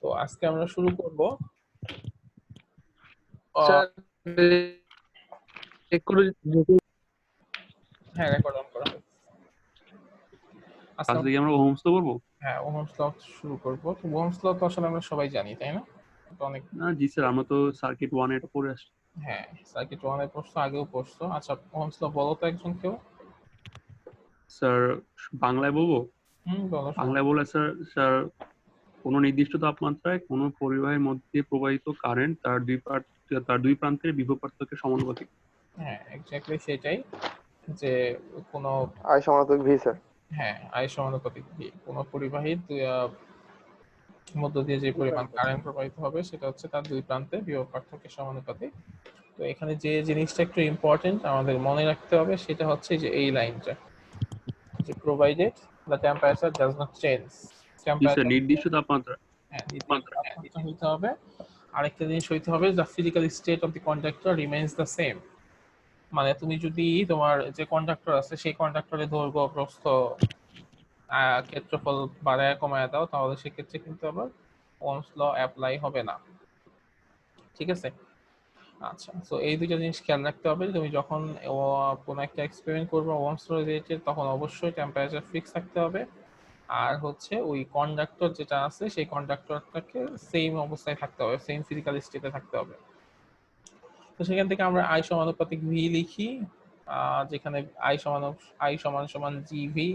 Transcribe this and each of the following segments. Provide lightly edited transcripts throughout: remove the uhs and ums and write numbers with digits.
তো আজকে আমরা শুরু করব স্যার হ্যাঁ রেকর্ড অন করা হয়েছে। আজকে কি আমরা ওহমস ল পড়বো? হ্যাঁ ওহমস ল শুরু করব। তো ওহমস ল তো আসলে আমরা সবাই জানি, তাই না? তো অনেক না জি স্যার, আমরা তো সার্কিট 1 এটা পড়ে আসছি। হ্যাঁ সার্কিট 1 এ পড়ছো, আগেও পড়ছো। আচ্ছা ওহমস ল বলো তো একজন কেউ। স্যার বাংলায় বলবো? বলো। বাংলায় বলে স্যার, স্যার কোনো নির্দিষ্ট তাপমাত্রায় কোনো পরিবাহের মধ্যে প্রবাহিত কারেন্ট তার দুই প্রান্তের বিভব পার্থক্যের সমানুপাতিক। হ্যাঁ এক্স্যাক্টলি সেটাই, যে কোনো আই সমানুপাতিক ভি স্যার। হ্যাঁ আই সমানুপাতিক ভি, কোনো পরিবাহীর মধ্য দিয়ে যে পরিমাণ কারেন্ট প্রবাহিত হবে সেটা হচ্ছে তার দুই প্রান্তে বিভব পার্থক্যের সমানুপাতিক। তো এখানে যে জিনিসটা একটু ইম্পর্টেন্ট আমাদের মনে রাখতে হবে সেটা হচ্ছে যে এই লাইনটা, যে provided the temperature does not change. G sir, নির্দিষ্ট তাপমাত্রা। হ্যাঁ নির্দিষ্ট তাপমাত্রা হইতে হবে। আরেকটা জিনিস হইতে হবে, the physical state of the conductor remains the same. মানে তুমি যদি তোমার যে কন্ডাক্টর আছে সেই কন্ডাক্টরের দৈর্ঘ্য প্রস্থ ক্ষেত্রফল বাড়ায় কমায় দাও, তাহলে সেক্ষেত্রে কিন্তু আবার ওহমস ল অ্যাপ্লাই হবে না। ঠিক আছে? আচ্ছা, তো এই দুইটা জিনিস খেয়াল রাখতে হবে। তুমি যখন কোনো একটা এক্সপেরিমেন্ট করবে ওহমস ল রিলেটেড, তখন অবশ্যই টেম্পারেচার ফিক্স থাকতে হবে। আর হচ্ছে ওই কন্ডাক্টর যেটা আছে সেই কন্ডাক্টরটাকে সেম অবস্থায় থাকতে হবে, সেম ফিজিক্যাল স্টেটে থাকতে হবে। তো সেখান থেকে আমরা আই সমানুপাতিক ভি লিখি, যেখানে আই সমান সমান জিভি।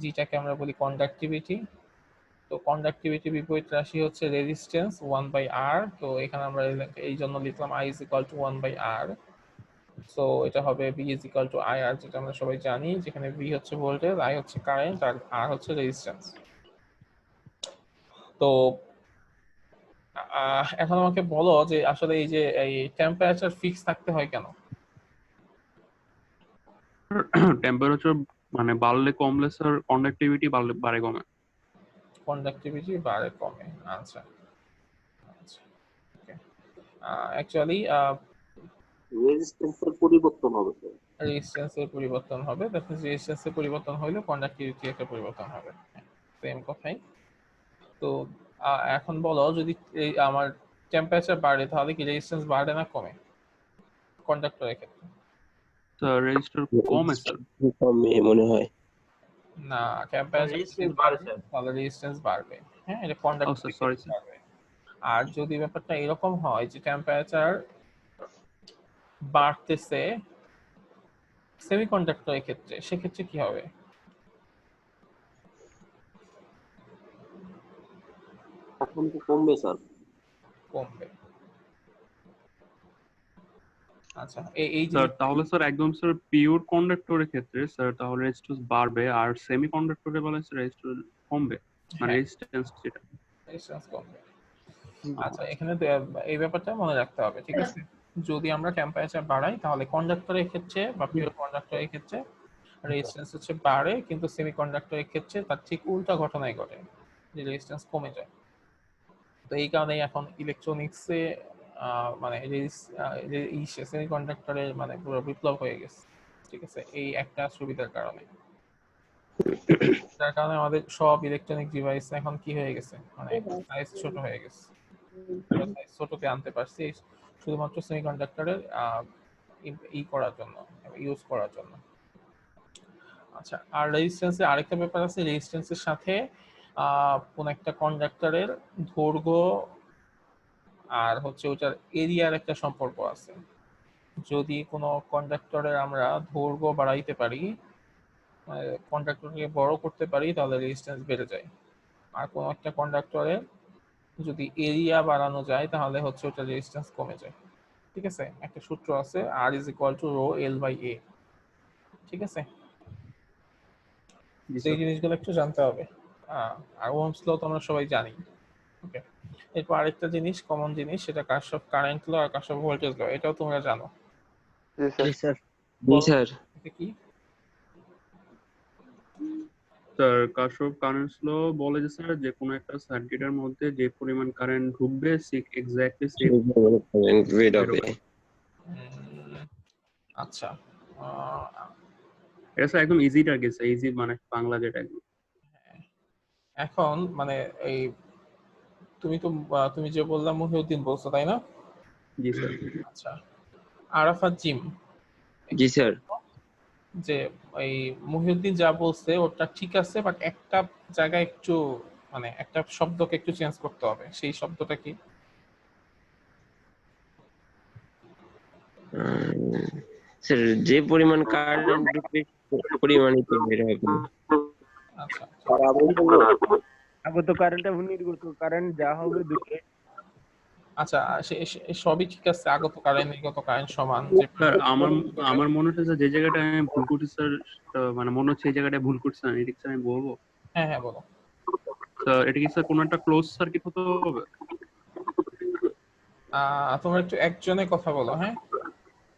জিটাকে আমরা বলি কন্ডাক্টিভিটি। তো কন্ডাক্টিভিটি বিপরীত রাশি হচ্ছে রেজিস্ট্যান্স 1/r। তো এখানে আমরা এই জন্য লিখলাম I is equal to 1/r। So এটা হবে V is equal to IR, যেটা আমরা সবাই জানি, যেখানে V হচ্ছে ভোল্টেজ, I হচ্ছে কারেন্ট, আর R হচ্ছে রেজিস্ট্যান্স। তো এখন আমাকে বলো যে আসলে এই যে এই টেম্পারেচার ফিক্স থাকতে হয় কেন? টেম্পারেচার মানে বাড়লে কমলে স্যার কন্ডাক্টিভিটি বাড়ে কমে। কন্ডাক্টিভিটি বাড়ে কমে, আচ্ছা আচ্ছা ওকে। অ্যাকচুয়ালি রেজিস্ট্যান্সের পরিবর্তন হবে স্যার। রেজিস্ট্যান্সের পরিবর্তন হবে, দ্যাট মিন্স রেজিস্ট্যান্সের পরিবর্তন হলে কন্ডাক্টিভিটি একটা পরিবর্তন হবে, সেম কথাই। তো এখন বলো, যদি এই আমার টেম্পারেচার বাড়ে তাহলে কি রেজিস্ট্যান্স বাড়ে না কমে কন্ডাক্টরের ক্ষেত্রে? স্যার রেজিস্টার কমে স্যার। কমে মনে হয়। না, টেম্পারেচার রেজিস্ট্যান্স বাড়ে স্যার। তাহলে রেজিস্ট্যান্স বাড়বে। হ্যাঁ, এটা ও কন্ডাক্টরের স্যার, সরি ক্ষেত্রে স্যার। বাড়বে। আর যদি ব্যাপারটা এরকম হয় যে টেম্পারেচার বাড়তেছে সেমিকন্ডাক্টরের ক্ষেত্রে, সেক্ষেত্রে কি হবে? এখন তো কমবে স্যার। কমবে। আচ্ছা এই যে স্যার তাহলে স্যার একদম স্যার পিওর কন্ডাক্টরের ক্ষেত্রে স্যার তাহলে রেজিস্ট্যান্স বাড়বে, আর সেমি কন্ডাক্টরে বলে স্যার রেজিস্ট্যান্স কমবে, মানে হ্যাঁ রেজিস্ট্যান্স যেটা। রেজিস্ট্যান্স কমবে। আচ্ছা এখানে এই ব্যাপারটা মনে রাখতে হবে, ঠিক আছে? যদি আমরা টেম্পারেচার বাড়াই তাহলে কন্ডাক্টরের ক্ষেত্রে বা পিওর কন্ডাক্টরের ক্ষেত্রে রেজিস্ট্যান্স হচ্ছে বাড়ে, কিন্তু সেমিকন্ডাক্টরের ক্ষেত্রে তার ঠিক উল্টা ঘটনাই ঘটে, যে রেজিস্ট্যান্স কমে যায়। তো এই কারণেই এখন ইলেকট্রনিক্সে মানে সেমিকন্ডাক্টরের মানে পুরো বিপ্লব হয়ে গেছে, ঠিক আছে? এই একটা সুবিধার কারণে, যার কারণে আমাদের সব ইলেকট্রনিক ডিভাইস এখন কি হয়ে গেছে, মানে সাইজ ছোট হয়ে গেছে। আমরা সাইজ ছোটতে আনতে পারছি শুধুমাত্র সেমিকন্ডাক্টরের করার জন্য, ইউজ করার জন্য। আচ্ছা, আর রেজিস্ট্যান্সের আরেকটা ব্যাপার আছে, রেজিস্ট্যান্সের সাথে কোন একটা কন্ডাক্টরের দৈর্ঘ্য আর হচ্ছে ওটার এরিয়ার একটা সম্পর্ক আছে। যদি কোনো কন্ডাক্টরের আমরা দৈর্ঘ্য বাড়াইতে পারি, কন্ডাক্টরকে বড় করতে পারি, তাহলে রেজিস্ট্যান্স বেড়ে যায়। আর কোনো একটা কন্ডাক্টরের যদি এরিয়া বাড়ানো যায় তাহলে হচ্ছে ওটা রেজিস্ট্যান্স কমে যায়। ঠিক আছে? একটা সূত্র আছে, R is equal to rho L by A। ঠিক আছে? জি তো এই স্যার। জিনিসগুলো একটু জানতে হবে। আর ওহমস ল তো আমরা সবাই জানি। ওকে, এরপর আরেকটা জিনিস, কমন জিনিস, সেটা কারশফ কারেন্ট ল আর কারশফ ভোল্টেজ ল, এটাও তোমরা জানো। জি স্যার। বলো স্যার। এটা কি? স্যার কারশফ কারেন্ট ল বলে যে স্যার যে কোনো একটা সার্কিটের মধ্যে যে পরিমাণ কারেন্ট ঢুকবে এক্স্যাক্টলি সেম বেরোবে। আচ্ছা, এটা স্যার একদম ইজি টার্গেট, ইজি মানে বাংলা যেটা একদম। এখন মানে এই তুমি যে বললাম মহিউদ্দিন বলছো তাই না? জি স্যার। আচ্ছা, আরাফাত জিম, জি স্যার। যে এই মহিউদ্দিন যা বলছে ওটা ঠিক আছে, বাট একটা জায়গায় একটু মানে একটা শব্দকে একটু চেঞ্জ করতে হবে। সেই শব্দটা কি? স্যার যে পরিমাণ কারেন্ট ঢুকবে পরিমাণই তো বের হবে। আচ্ছা আর আমি বলবো আগত কারেন্ট এবং নির্গত কারেন্ট যা হবে দুটো আচ্ছা, সবই ঠিক আছে, আগত কারেন্ট নির্গত কারেন্ট সমান যে স্যার আমার মনে হচ্ছে যে জায়গাটা আমি ভুল করছি স্যার, মানে মনে হচ্ছে এই জায়গাটা ভুল করছি আমি, ঠিক স্যার আমি বলবো। হ্যাঁ হ্যাঁ বলো। স্যার এটা কি স্যার কোনো একটা ক্লোজ সার্কিট হতে হবে? তোমরা একটু একজনে কথা বলো, হ্যাঁ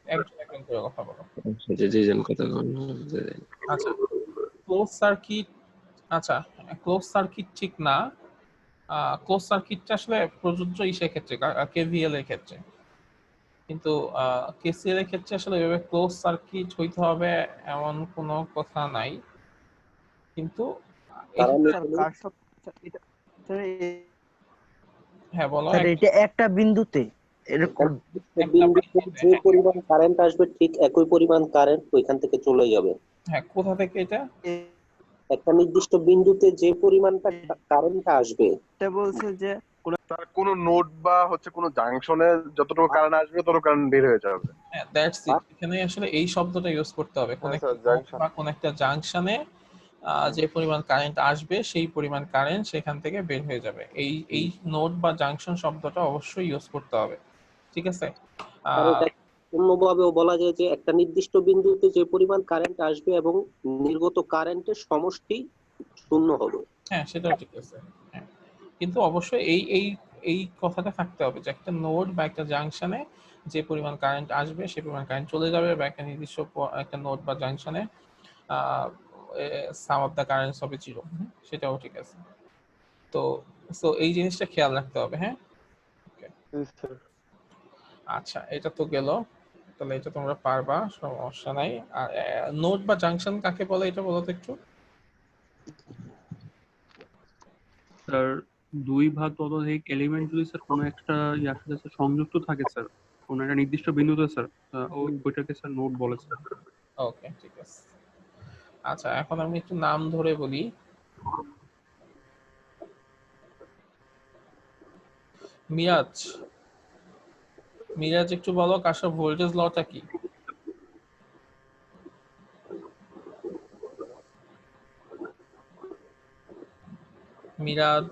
একজন একজন করে কথা বলো। যে যেজন কথা বলেন। আচ্ছা, ক্লোজ সার্কিট, আচ্ছা ক্লোজ সার্কিট ঠিক না। ক্লোজ সার্কিটটা আসলে প্রযোজ্য ইসের ক্ষেত্রে, কেভিএল এর ক্ষেত্রে, কিন্তু কেসিএল এর ক্ষেত্রে আসলে এভাবে ক্লোজ সার্কিট হইতে হবে এমন কোনো কথা নাই। কিন্তু কারণ স্যার কার সব এটা স্যার হ্যাঁ বলো। এটা একটা বিন্দুতে এরকম বিন্দুতে যে পরিমাণ কারেন্ট আসবে ঠিক একই পরিমাণ কারেন্ট ওইখান থেকে চলে যাবে। হ্যাঁ, কোথা থেকে এটা? একটা নির্দিষ্ট বিন্দুতে যে পরিমাণটা কারেন্ট আসবে, এটা বলছে যে তার কোন নোড বা হচ্ছে কোন জাংশনে যতটুকু কারেন্ট আসবে ততটুকু কারেন্ট বের হয়ে যাবে। হ্যাঁ, দ্যাটস ইট। এখানে আসলে এই শব্দটা ইউজ করতে হবে, কোন হ্যাঁ একটা স্যার, junction। বা কোন একটা জাংশনে যে পরিমাণ কারেন্ট আসবে সেই পরিমাণ কারেন্ট সেখান থেকে বের হয়ে যাবে। এই নোড বা জাংশন শব্দটা অবশ্যই ইউজ করতে হবে, ঠিক আছে? আর এটা অন্যভাবেও বলা যায় যে একটা নির্দিষ্ট বিন্দুতে যে পরিমাণ কারেন্ট আসবে এবং নির্গত কারেন্টের সমষ্টি শূন্য হবে। হ্যাঁ, সেটাও ঠিক আছে। হ্যাঁ, কিন্তু অবশ্যই এই এই এই কথাটা থাকতে হবে যে একটা নোড বা একটা জাংশনে যে পরিমাণ কারেন্ট আসবে সেই পরিমাণ কারেন্ট চলে যাবে, বা একটা নির্দিষ্ট একটা নোড বা জাংশনে সাম অফ দ্য কারেন্টস হবে জিরো, সেটাও ঠিক আছে। তো সো এই জিনিসটা খেয়াল রাখতে হবে, হ্যাঁ। আচ্ছা, এটা তো গেল, তাহলে এটা তোমরা পারবা, সমস্যা নাই। আর নোড বা জাংশন কাকে বলে এটা বলো তো একটু। স্যার দুই বা ততোধিক এলিমেন্ট যদি স্যার কোনো একটা ইয়ার সাথে স্যার সংযুক্ত থাকে স্যার, কোনো একটা নির্দিষ্ট বিন্দুতে স্যার, ওইটাকে স্যার নোড বলে স্যার। ওকে, ঠিক আছে। আচ্ছা, এখন আমি একটু নাম ধরে বলি। মিরাজ, মিরাজ একটু বলো কাশার ভোল্টেজ লটা কি? মিরাজ,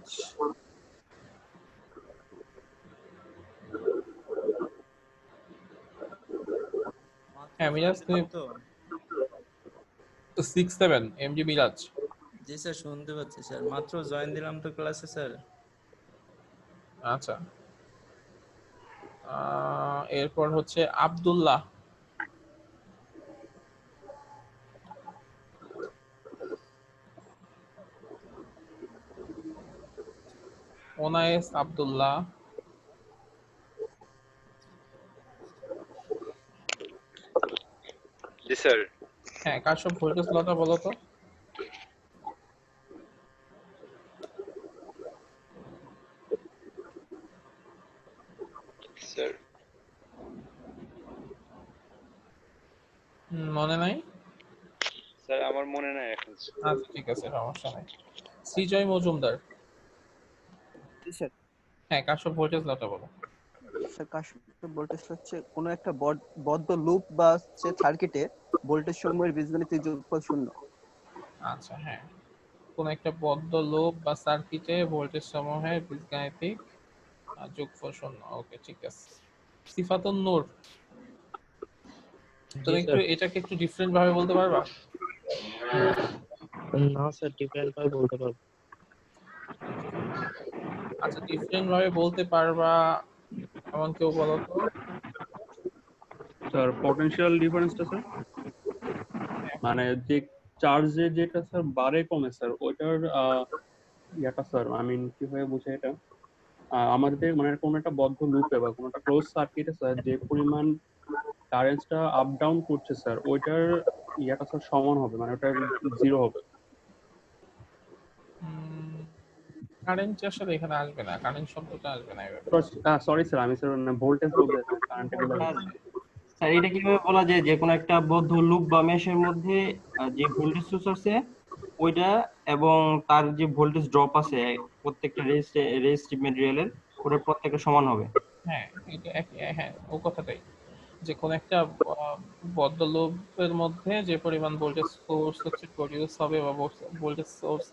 হ্যাঁ মিরাজ তুমি 6-7 এমজি মিরাজ। জি স্যার, শুনতে পাচ্ছি স্যার, মাত্র জয়েন দিলাম তো ক্লাসে স্যার। আচ্ছা, এরপর হচ্ছে আব্দুল্লাহ। ওনায়েস আব্দুল্লাহ। জি স্যার। হ্যাঁ, কার সব ভোল্টেজ লটা বলো তো। স্যার মনে নাই? স্যার আমার মনে নাই এখন। আচ্ছা ঠিক আছে, সমস্যা নাই। শ্রীজয় মজুমদার। স্যার হ্যাঁ, কার সব ভোল্টেজ লটা বলো। স্যার কার সব ভোল্টেজ হচ্ছে কোনো একটা বদ্ধ লুপ বা সার্কিটে ভোল্টেজ সমূহের বীজগণিতিক যোগফল শূন্য। আচ্ছা, হ্যাঁ, কোন একটা বদ্ধ লুপ বা সার্কিটে ভোল্টেজ সমূহের বীজগাণিতিক যোগফল শূন্য। ওকে, ঠিক আছে। সিফাতুন নূর, তুমি একটু এটাকে একটু ডিফারেন্ট ভাবে বলতে পারবা? না স্যার, ডিফারেন্ট ভাবে বলতে পারবো। আচ্ছা, ডিফারেন্ট ভাবে বলতে পারবা এমন কেউ বলো তো। স্যার পটেনশিয়াল ডিফারেন্সটা স্যার, মানে যে চার্জে যেটা স্যার বাড়ে কমে স্যার ওইটার ইয়াটা স্যার, আই মিন কিভাবে বুঝে এটা, আমাদের মানে কোনো একটা বদ্ধ লুপে বা কোনো একটা ক্লোজ সার্কিটে স্যার যে পরিমাণ কারেন্টটা আপ ডাউন করছে স্যার ওইটার ইয়াটা স্যার সমান হবে, মানে ওটা জিরো হবে। কারেন্ট আসলে এখানে আসবে না, কারেন্ট শব্দটা আসবে না এভাবে। সরি স্যার, আমি স্যার ভোল্টেজ বলতে কারেন্ট বলে। স্যার এটা কিভাবে বলা যায় যে কোনো একটা বদ্ধ লুপ বা মেশের মধ্যে যে ভোল্টেজ সোর্স আছে ওইটা এবং তার যে ভোল্টেজ ড্রপ আছে প্রত্যেকটা রেজিস্টিভ ম্যাটেরিয়ালের ওটার প্রত্যেকটা সমান হবে। হ্যাঁ এটা হ্যাঁ ও কথাটাই, যে কোনো একটা বদ্ধ লুপের মধ্যে যে পরিমাণ ভোল্টেজ সোর্স হচ্ছে প্রডিউস হবে বা ভোল্টেজ সোর্স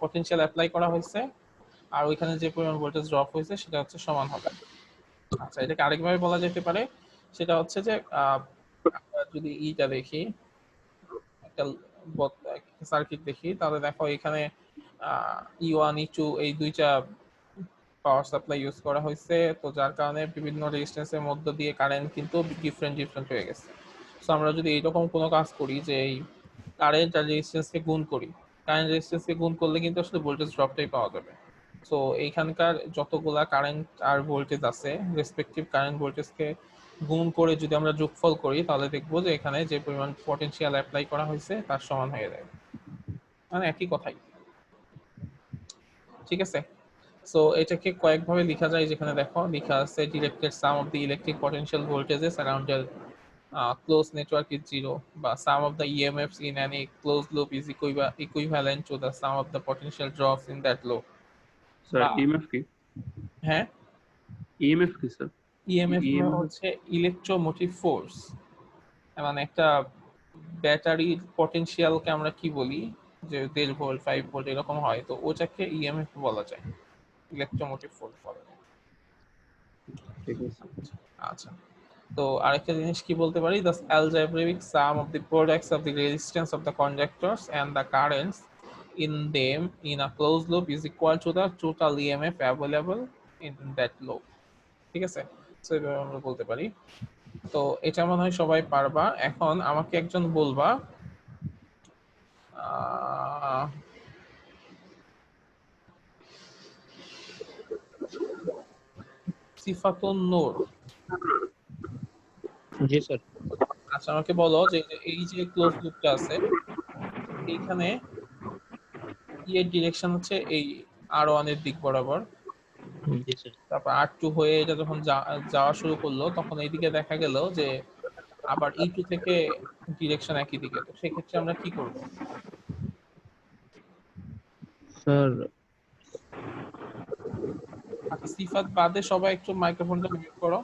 পটেনশিয়াল অ্যাপ্লাই করা হয়েছে আর ওইখানে যে পরিমাণ ভোল্টেজ ড্রপ হয়েছে সেটা হচ্ছে সমান হবে। আচ্ছা, এটাকে আরেকভাবে বলা যেতে পারে, সেটা হচ্ছে যে আমরা যদি ইটা দেখি, একটা সার্কিট দেখি, তাহলে দেখো এখানে E1 E2 এই দুইটা পাওয়ার সাপ্লাই ইউজ করা হয়েছে, তো যার কারণে বিভিন্ন রেজিস্ট্যান্সের মধ্য দিয়ে কারেন্ট কিন্তু ডিফারেন্ট হয়ে গেছে। সো আমরা যদি এইরকম কোনো কাজ করি যে এই কারেন্ট আর রেজিস্ট্যান্সকে গুণ করি, কারেন্ট রেজিস্ট্যান্সকে গুণ করলে কিন্তু আসলে ভোল্টেজ ড্রপটাই পাওয়া যাবে। সো এইখানকার যতগুলা কারেন্ট আর ভোল্টেজ আছে রেসপেক্টিভ কারেন্ট ভোল্টেজকে গুণ করে যদি আমরা যোগফল করি তাহলে দেখবো যে এখানে যে পরিমাণ পটেনশিয়াল অ্যাপ্লাই করা হয়েছে তার সমান হয়ে যায়, মানে একই কথাই। ঠিক আছে, সো এটাকে কয়েকভাবে লেখা যায়, যেখানে দেখো লেখা আছে directed some of the electric potential voltages around a closed network is zero, but sum of the EMFs in any closed loop is equivalent to the sum of the potential drops in that loop. Sir EMF কি? হ্যাঁ, EMF কি sir? EMF হচ্ছে electromotive force, মানে একটা ব্যাটারির পটেনশিয়ালকে আমরা কি বলি, যে 1.5 ভোল্ট 5 ভোল্ট এরকম হয়, তো ওটাকে ইএমএফ বলা যায়, ইলেকট্রোমোটিভ ফোর্স বলা যায়। ঠিক আছে। আচ্ছা, তো আরেকটা জিনিস কি বলতে পারি, the algebraic sum of the products of the resistance of the conductors and the currents in them in a closed loop is equal to the total EMF available in that loop। ঠিক আছে, so এভাবে আমরা বলতে পারি। তো এটা মনে হয় সবাই পারবা। এখন আমাকে একজন বলবা সিফাতুন নূর। জি স্যার। আচ্ছা, আমাকে বলো যে এই যে ক্লোজ লুপটা আছে এইখানে এর ডিরেকশন হচ্ছে এই R1 এর দিক বরাবর, জি স্যার। তারপর R2 হয়ে এটা যখন যাওয়া শুরু করলো তখন এইদিকে দেখা গেল যে আবার E2 থেকে ডিরেকশন একই দিকে, তো সেক্ষেত্রে আমরা কি করব? স্যার আচ্ছা, সিফাত বাদে সবাই একটু মাইক্রোফোনটা মিউট করো।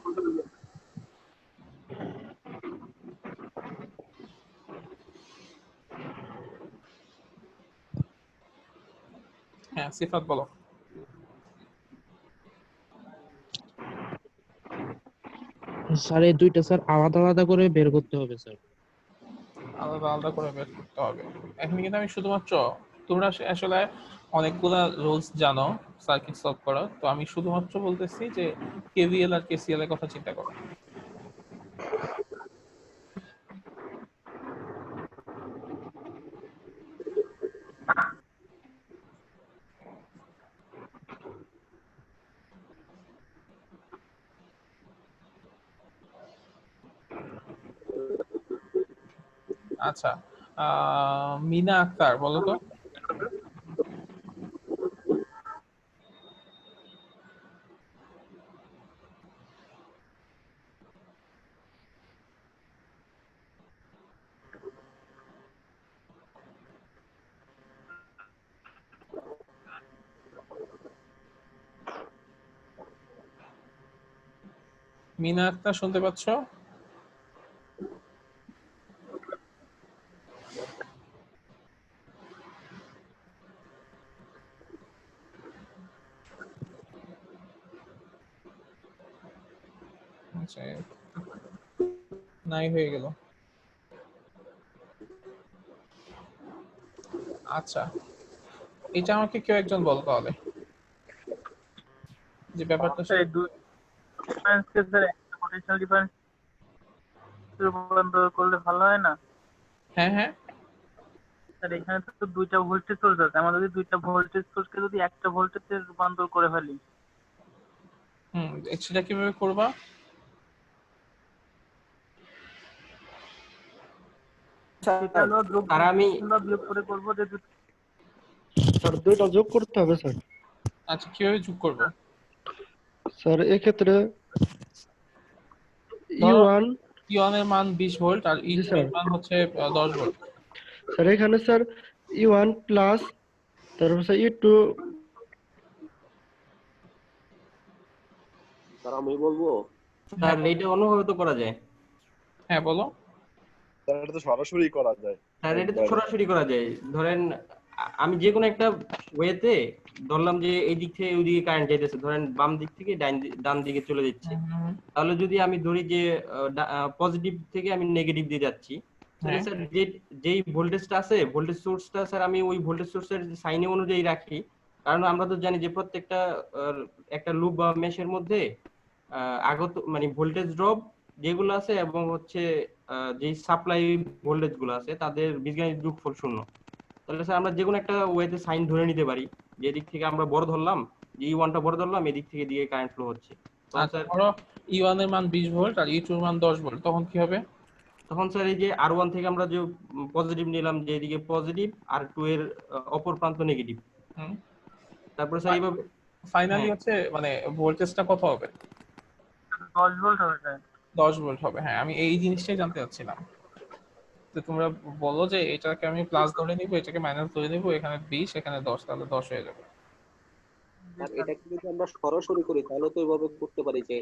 হ্যাঁ সিফাত বলো। স্যার এই দুইটা স্যার আলাদা আলাদা করে বের করতে হবে স্যার। আলাদা আলাদা করে বের করতে হবে। এখন কিন্তু আমি শুধুমাত্র, তোমরা আসলে অনেকগুলা রুলস জানো সার্কিট সলভ করা, তো আমি শুধুমাত্র বলতেছি যে কেভিএল আর কেসিএল এর কথা চিন্তা করো। আচ্ছা, মিনা আক্তার বলো তো। মিনা আক্তার শুনতে পাচ্ছ? আচ্ছা, নাই হয়ে গেল। আচ্ছা, এটা আমাকে কেউ একজন বল তাহলে, যে ব্যাপারটা রূপান্তর করলে ভালো হয় না? হ্যাঁ হ্যাঁ স্যার এখানে তো দুইটা ভোল্টেজ সোর্স আছে, আমরা যদি দুইটা ভোল্টেজ সোর্সকে যদি একটা ভোল্টেজে রূপান্তর করে ফেলি, সেটা কিভাবে করবা? সেটা হলো যোগ আর আমি বিয়োগ করে করবো যে স্যার দুইটা যোগ করতে হবে স্যার। আচ্ছা কিভাবে যোগ করব? স্যার এক্ষেত্রে ধরো E1 E1 এর মান 20 ভোল্ট আর জি E2 স্যার এর মান হচ্ছে 10 ভোল্ট। স্যার এখানে স্যার E1 প্লাস তারপর স্যার E2 স্যার আমি বলবো স্যার এটা অন্যভাবে তো করা যায়। হ্যাঁ বলো। স্যার এটা তো সরাসরি করা যায় স্যার এটা তো একবারে। সরাসরি করা যায়। ধরেন আমি যে কোনো একটা ওয়েতে ধরলাম যে এই দিক থেকে ওই দিকে কারেন্ট যাইতেছে, ধরেন বাম দিক থেকে ডান দিকে চলে যাচ্ছে। তাহলে যদি আমি ধরি যে পজিটিভ থেকে আমি নেগেটিভ দিয়ে যাচ্ছি, তাহলে হ্যাঁ। স্যার যেই ভোল্টেজটা আছে ভোল্টেজ সোর্সটা স্যার আমি ওই ভোল্টেজ সোর্সের সাইনে অনুযায়ী রাখি। কারণ আমরা তো জানি যে প্রত্যেকটা একটা লুপ বা মেশের মধ্যে আগত মানে ভোল্টেজ ড্রপ যেগুলো আছে এবং হচ্ছে যে সাপ্লাই ভোল্টেজ গুলো আছে তাদের বীজগাণিতিক যোগফল শূন্য। তাহলে স্যার আমরা যে কোনো একটা ওয়েতে সাইন ধরে নিতে পারি যে এদিক থেকে আমরা বড় ধরলাম, যে E1 টা বড় ধরলাম, এদিক থেকে দিয়ে কারেন্ট ফ্লো হচ্ছে। তখন আচ্ছা স্যার ধরো E1 এর মান 20 ভোল্ট আর E2 এর মান 10 ভোল্ট, তখন কি হবে? তখন স্যার এই যে R1 থেকে আমরা যে পজিটিভ নিলাম, যে এদিকে পজিটিভ, R2 এর অপর প্রান্ত নেগেটিভ। হুম। তারপরে স্যার এইভাবে ফাইনালি হ্যাঁ। হচ্ছে মানে ভোল্টেজটা কত হবে? 10 ভোল্ট হবে স্যার। 10 ভোল্ট হবে। হ্যাঁ আমি এই জিনিসটাই জানতে চাচ্ছিলাম। তো তোমরা বলো যে এটাকে আমি প্লাস ধরে নিব, এটাকে মাইনাস ধরে নিব, এখানে 20 এখানে 10, তাহলে 10 হয়ে যাবে। আর এটাকে যদি আমরা সরাসরি করি তাহলে তো এভাবে করতে পারি যে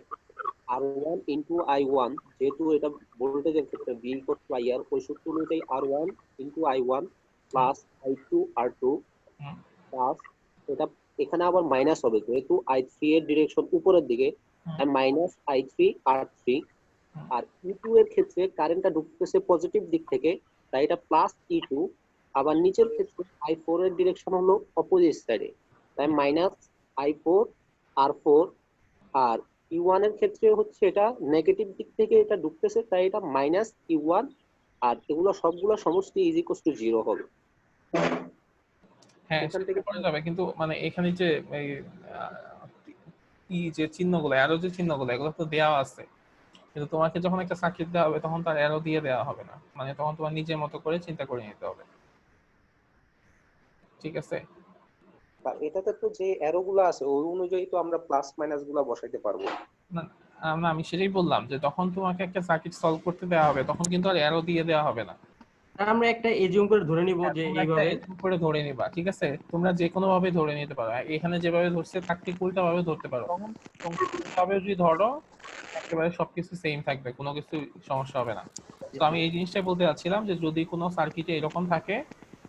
R1 ইন্টু I1, যেহেতু এটা ভোল্টেজের ক্ষেত্রে V ইকুয়াল টু IR, ওই সূত্র অনুযায়ী R1 into I1 plus I2 R2 plus এটা এখানে আবার মাইনাস হবে যেহেতু I3 এর ডিরেকশন উপরের দিকে, মাইনাস I3 R3। আর E2 এর ক্ষেত্রে কারেন্টটা ঢুকতেছে পজিটিভ দিক থেকে, তাই এটা প্লাস E2। আবার নিচের ক্ষেত্রে I4 এর ডিরেকশন হলো অপোজিট সাইডে, তাই মাইনাস I4 R4। আর E1 এর ক্ষেত্রে হচ্ছে এটা নেগেটিভ দিক থেকে এটা ঢুকতেছে, তাই এটা মাইনাস E1। আর এগুলো সবগুলো সমষ্টি ইজ ইকুয়াল টু 0 হবে। হ্যাঁ এখান সেটা থেকে করা যাবে, কিন্তু মানে এখানে যে এই ই যে চিহ্নগুলো, অ্যারো যে চিহ্নগুলো, এগুলো তো দেওয়া আছে, কিন্তু তোমাকে যখন একটা সার্কিট দেওয়া হবে তখন তার অ্যারো দিয়ে দেওয়া হবে না, মানে তখন তোমার নিজের মতো করে চিন্তা করে নিতে হবে। ঠিক আছে? বা এটাতে তো যে অ্যারো গুলো আছে ওই অনুযায়ী তো আমরা প্লাস মাইনাস গুলো বসাইতে পারবো। না না, আমি সেটাই বললাম যে তখন তোমাকে একটা সার্কিট সলভ করতে দেওয়া হবে, তখন কিন্তু আর অ্যারো দিয়ে দেওয়া হবে না। আমরা একটা এজিউম করে ধরে নিব যে তোমরা একটা এইভাবে এরকম করে ধরে নিবা, ঠিক আছে? তোমরা যে কোনো ভাবে ধরে নিতে পারো, এখানে যেভাবে ধরছে তার ঠিক উল্টা ভাবে ধরতে পারো। তবে যদি ধরো একেবারে সবকিছু সেম থাকবে, কোনো কিছু সমস্যা হবে না। তো আমি এই জিনিসটাই বলতে চাচ্ছিলাম যে যদি কোনো সার্কিটে এরকম থাকে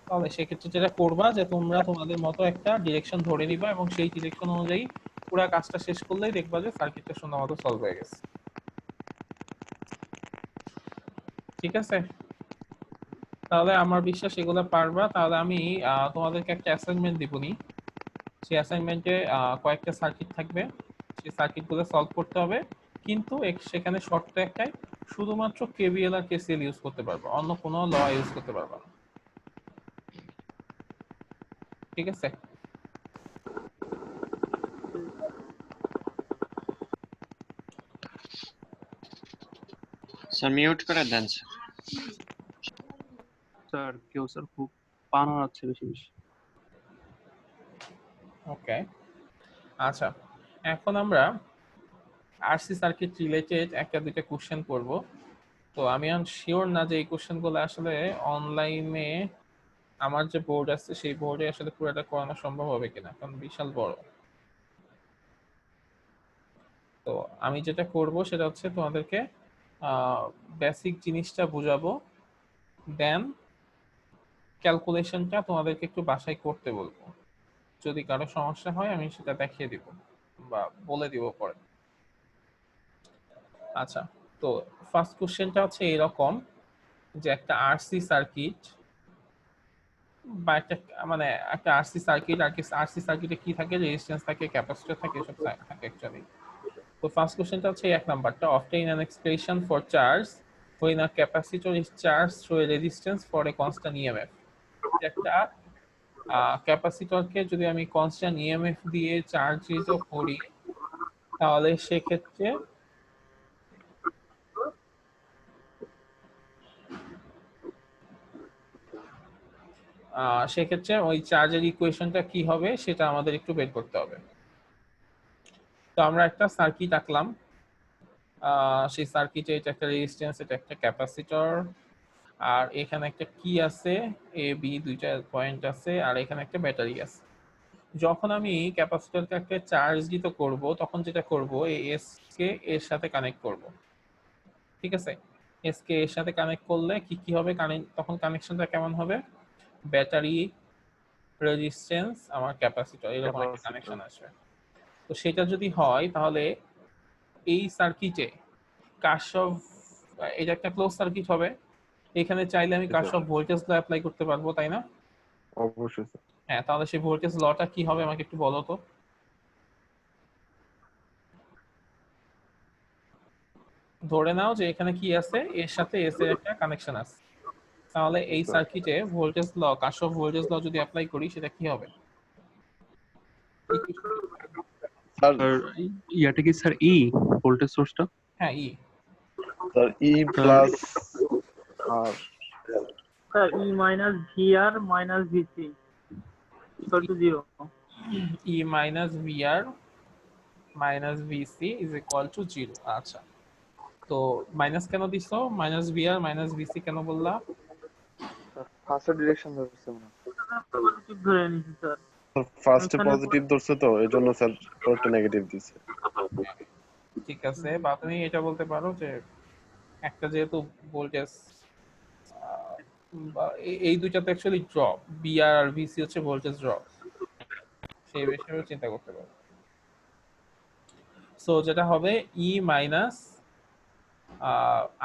তাহলে সেক্ষেত্রে যেটা করবা যে তোমরা তোমাদের মতো একটা ডিরেকশন ধরে নিবা এবং সেই ডিরেকশন অনুযায়ী পুরো কাজটা শেষ করলেই দেখবা যে সার্কিটটা সুন্দর মতো সলভ হয়ে গেছে। ঠিক আছে? তাহলে আমার বিশ্বাস এগুলো পারবা। তাহলে আমি তোমাদেরকে একটা অ্যাসাইনমেন্ট দিবনি, সেই অ্যাসাইনমেন্টে কয়েকটা সার্কিট থাকবে, সেই সার্কিটগুলো সলভ করতে হবে, কিন্তু সেখানে শর্ত একটাই, শুধুমাত্র কেভিএল আর কেসিএল ইউজ করতে পারবো, অন্য কোনো ল ইউজ করতে পারবো না। ঠিক আছে? স্যার মিউট করে দেন স্যার কেউ স্যার খুব পানা আছে বেশি বেশি। ওকে আচ্ছা, এখন আমরা আরসি সার্কিট রিলেটেড একটা দুইটা কোশ্চেন করব। তো আমি শিওর না যে এই কোশ্চেনগুলো আসলে অনলাইনে আমার যে বোর্ড আছে সেই বোর্ডে আসলে পুরোটা করানো সম্ভব হবে কিনা, কারণ বিশাল বড়। তো আমি যেটা করব সেটা হচ্ছে তোমাদেরকে বেসিক জিনিসটা বুঝাবো, দেন ক্যালকুলেশনটা তোমাদেরকে একটু বাসায় করতে বলবো। যদি কারো সমস্যা হয় আমি সেটা দেখিয়ে দিব বা বলে দিব পরে। আচ্ছা, তো ফার্স্ট কোশ্চেনটা হচ্ছে এরকম যে একটা আরসি সার্কিট বা একটা মানে একটা আরসি সার্কিট, আর কি আরসি সার্কিটে কি থাকে, রেজিস্ট্যান্স থাকে, ক্যাপাসিটর থাকে, এসব থাকে অ্যাকচুয়ালি। তো ফার্স্ট কোশ্চেনটা হচ্ছে এক নাম্বারটা, obtain an expression for charge when a capacitor is charged through a resistance for a constant EMF। একটা ক্যাপাসিটরকে যদি আমি কনস্ট্যান্ট ইএমএফ দিয়ে চার্জিত করি তাহলে সেক্ষেত্রে ওই চার্জের ইকুয়েশনটা কি হবে সেটা আমাদের একটু বের করতে হবে। তো আমরা একটা সার্কিট আঁকলাম, সেই সার্কিটে এটা একটা রেজিস্ট্যান্স, এটা একটা ক্যাপাসিটর, আর এখানে একটা কি আছে, এ বি দুইটা পয়েন্ট আছে, আর এখানে একটা ব্যাটারি আছে। যখন আমি ক্যাপাসিটরকে একটা চার্জ দিতে করব তখন যেটা করব এই এস কে এর সাথে কানেক্ট করব, ঠিক আছে? এস কে এর সাথে কানেক্ট করলে কি কি হবে, তখন কানেকশনটা কেমন হবে, ব্যাটারি, রেজিস্ট্যান্স, আমার ক্যাপাসিটর, এরকম একটা কানেকশন আসবে। তো সেটা যদি হয় তাহলে এই সার্কিটে কারশফ, এটা একটা ক্লোজ সার্কিট হবে, এখানে চাইলে আমি কারশফ ভোল্টেজ ল অ্যাপ্লাই করতে পারবো, তাই না? অবশ্যই স্যার। হ্যাঁ, তাহলে সেই ভোল্টেজ লটা কি হবে আমাকে একটু বলো তো। ধরে নাও যে এখানে কি আছে, এর সাথে এস এর একটা কানেকশন আছে, তাহলে এই সার্কিটে ভোল্টেজ ল, কারশফ ভোল্টেজ ল যদি অ্যাপ্লাই করি সেটা কি হবে? স্যার ইয়াটা কি স্যার ই ভোল্টেজ সোর্সটা? হ্যাঁ, ই। স্যার ই প্লাস আর sir E minus VR minus VC equal to 0। E minus VR minus VC is equal to 0। আচ্ছা, তো মাইনাস কেন দিছো? মাইনাস ভিআর মাইনাস ভিসি কেন বললা? ফার্স্ট ডিরেকশন ধরছে মনে হয়। পজিটিভ ধরে নিছি স্যার। ফার্স্টে পজিটিভ ধরছে তো এজন্য স্যার পরেরটা নেগেটিভ দিছে। ঠিক আছে, বা তুমি এটা বলতে পারো যে একটা যেহেতু ভোল্টেজ, এই দুইটা তো অ্যাকচুয়ালি ড্রপ, বিআর আর ভিসি হচ্ছে ভোল্টেজ ড্রপ, সেই বিষয়ে চিন্তা করতে পারো। সো যেটা হবে ই মাইনাস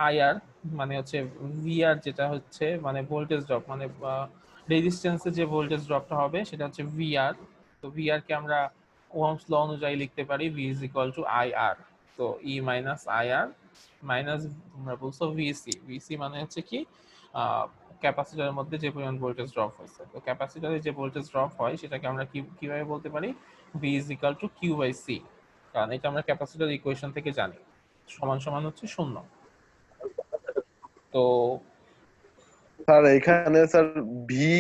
আইআর মানে হচ্ছে ভিআর, যেটা হচ্ছে মানে ভোল্টেজ ড্রপ, মানে রেজিস্ট্যান্সে যে ভোল্টেজ ড্রপটা হবে সেটা হচ্ছে ভিআর। তো ভিআর কে আমরা ওহমস ল অনুযায়ী লিখতে পারি V is equal two IR. তো ই মাইনাস আইআর মাইনাস তোমরা বলছো ভিসি, ভিসি মানে হচ্ছে কি ক্যাপাসিটরের মধ্যে যে পরিমাণ ভোল্টেজ ড্রপ হয়েছে। তো ক্যাপাসিটরে যে ভোল্টেজ ড্রপ হয় সেটাকে আমরা কিভাবে বলতে পারি, V is equal to Q by C, কারণ এটা আমরা ক্যাপাসিটর ইকুয়েশন থেকে জানি, সমান সমান হচ্ছে 0। তো স্যার এখানে স্যার ভি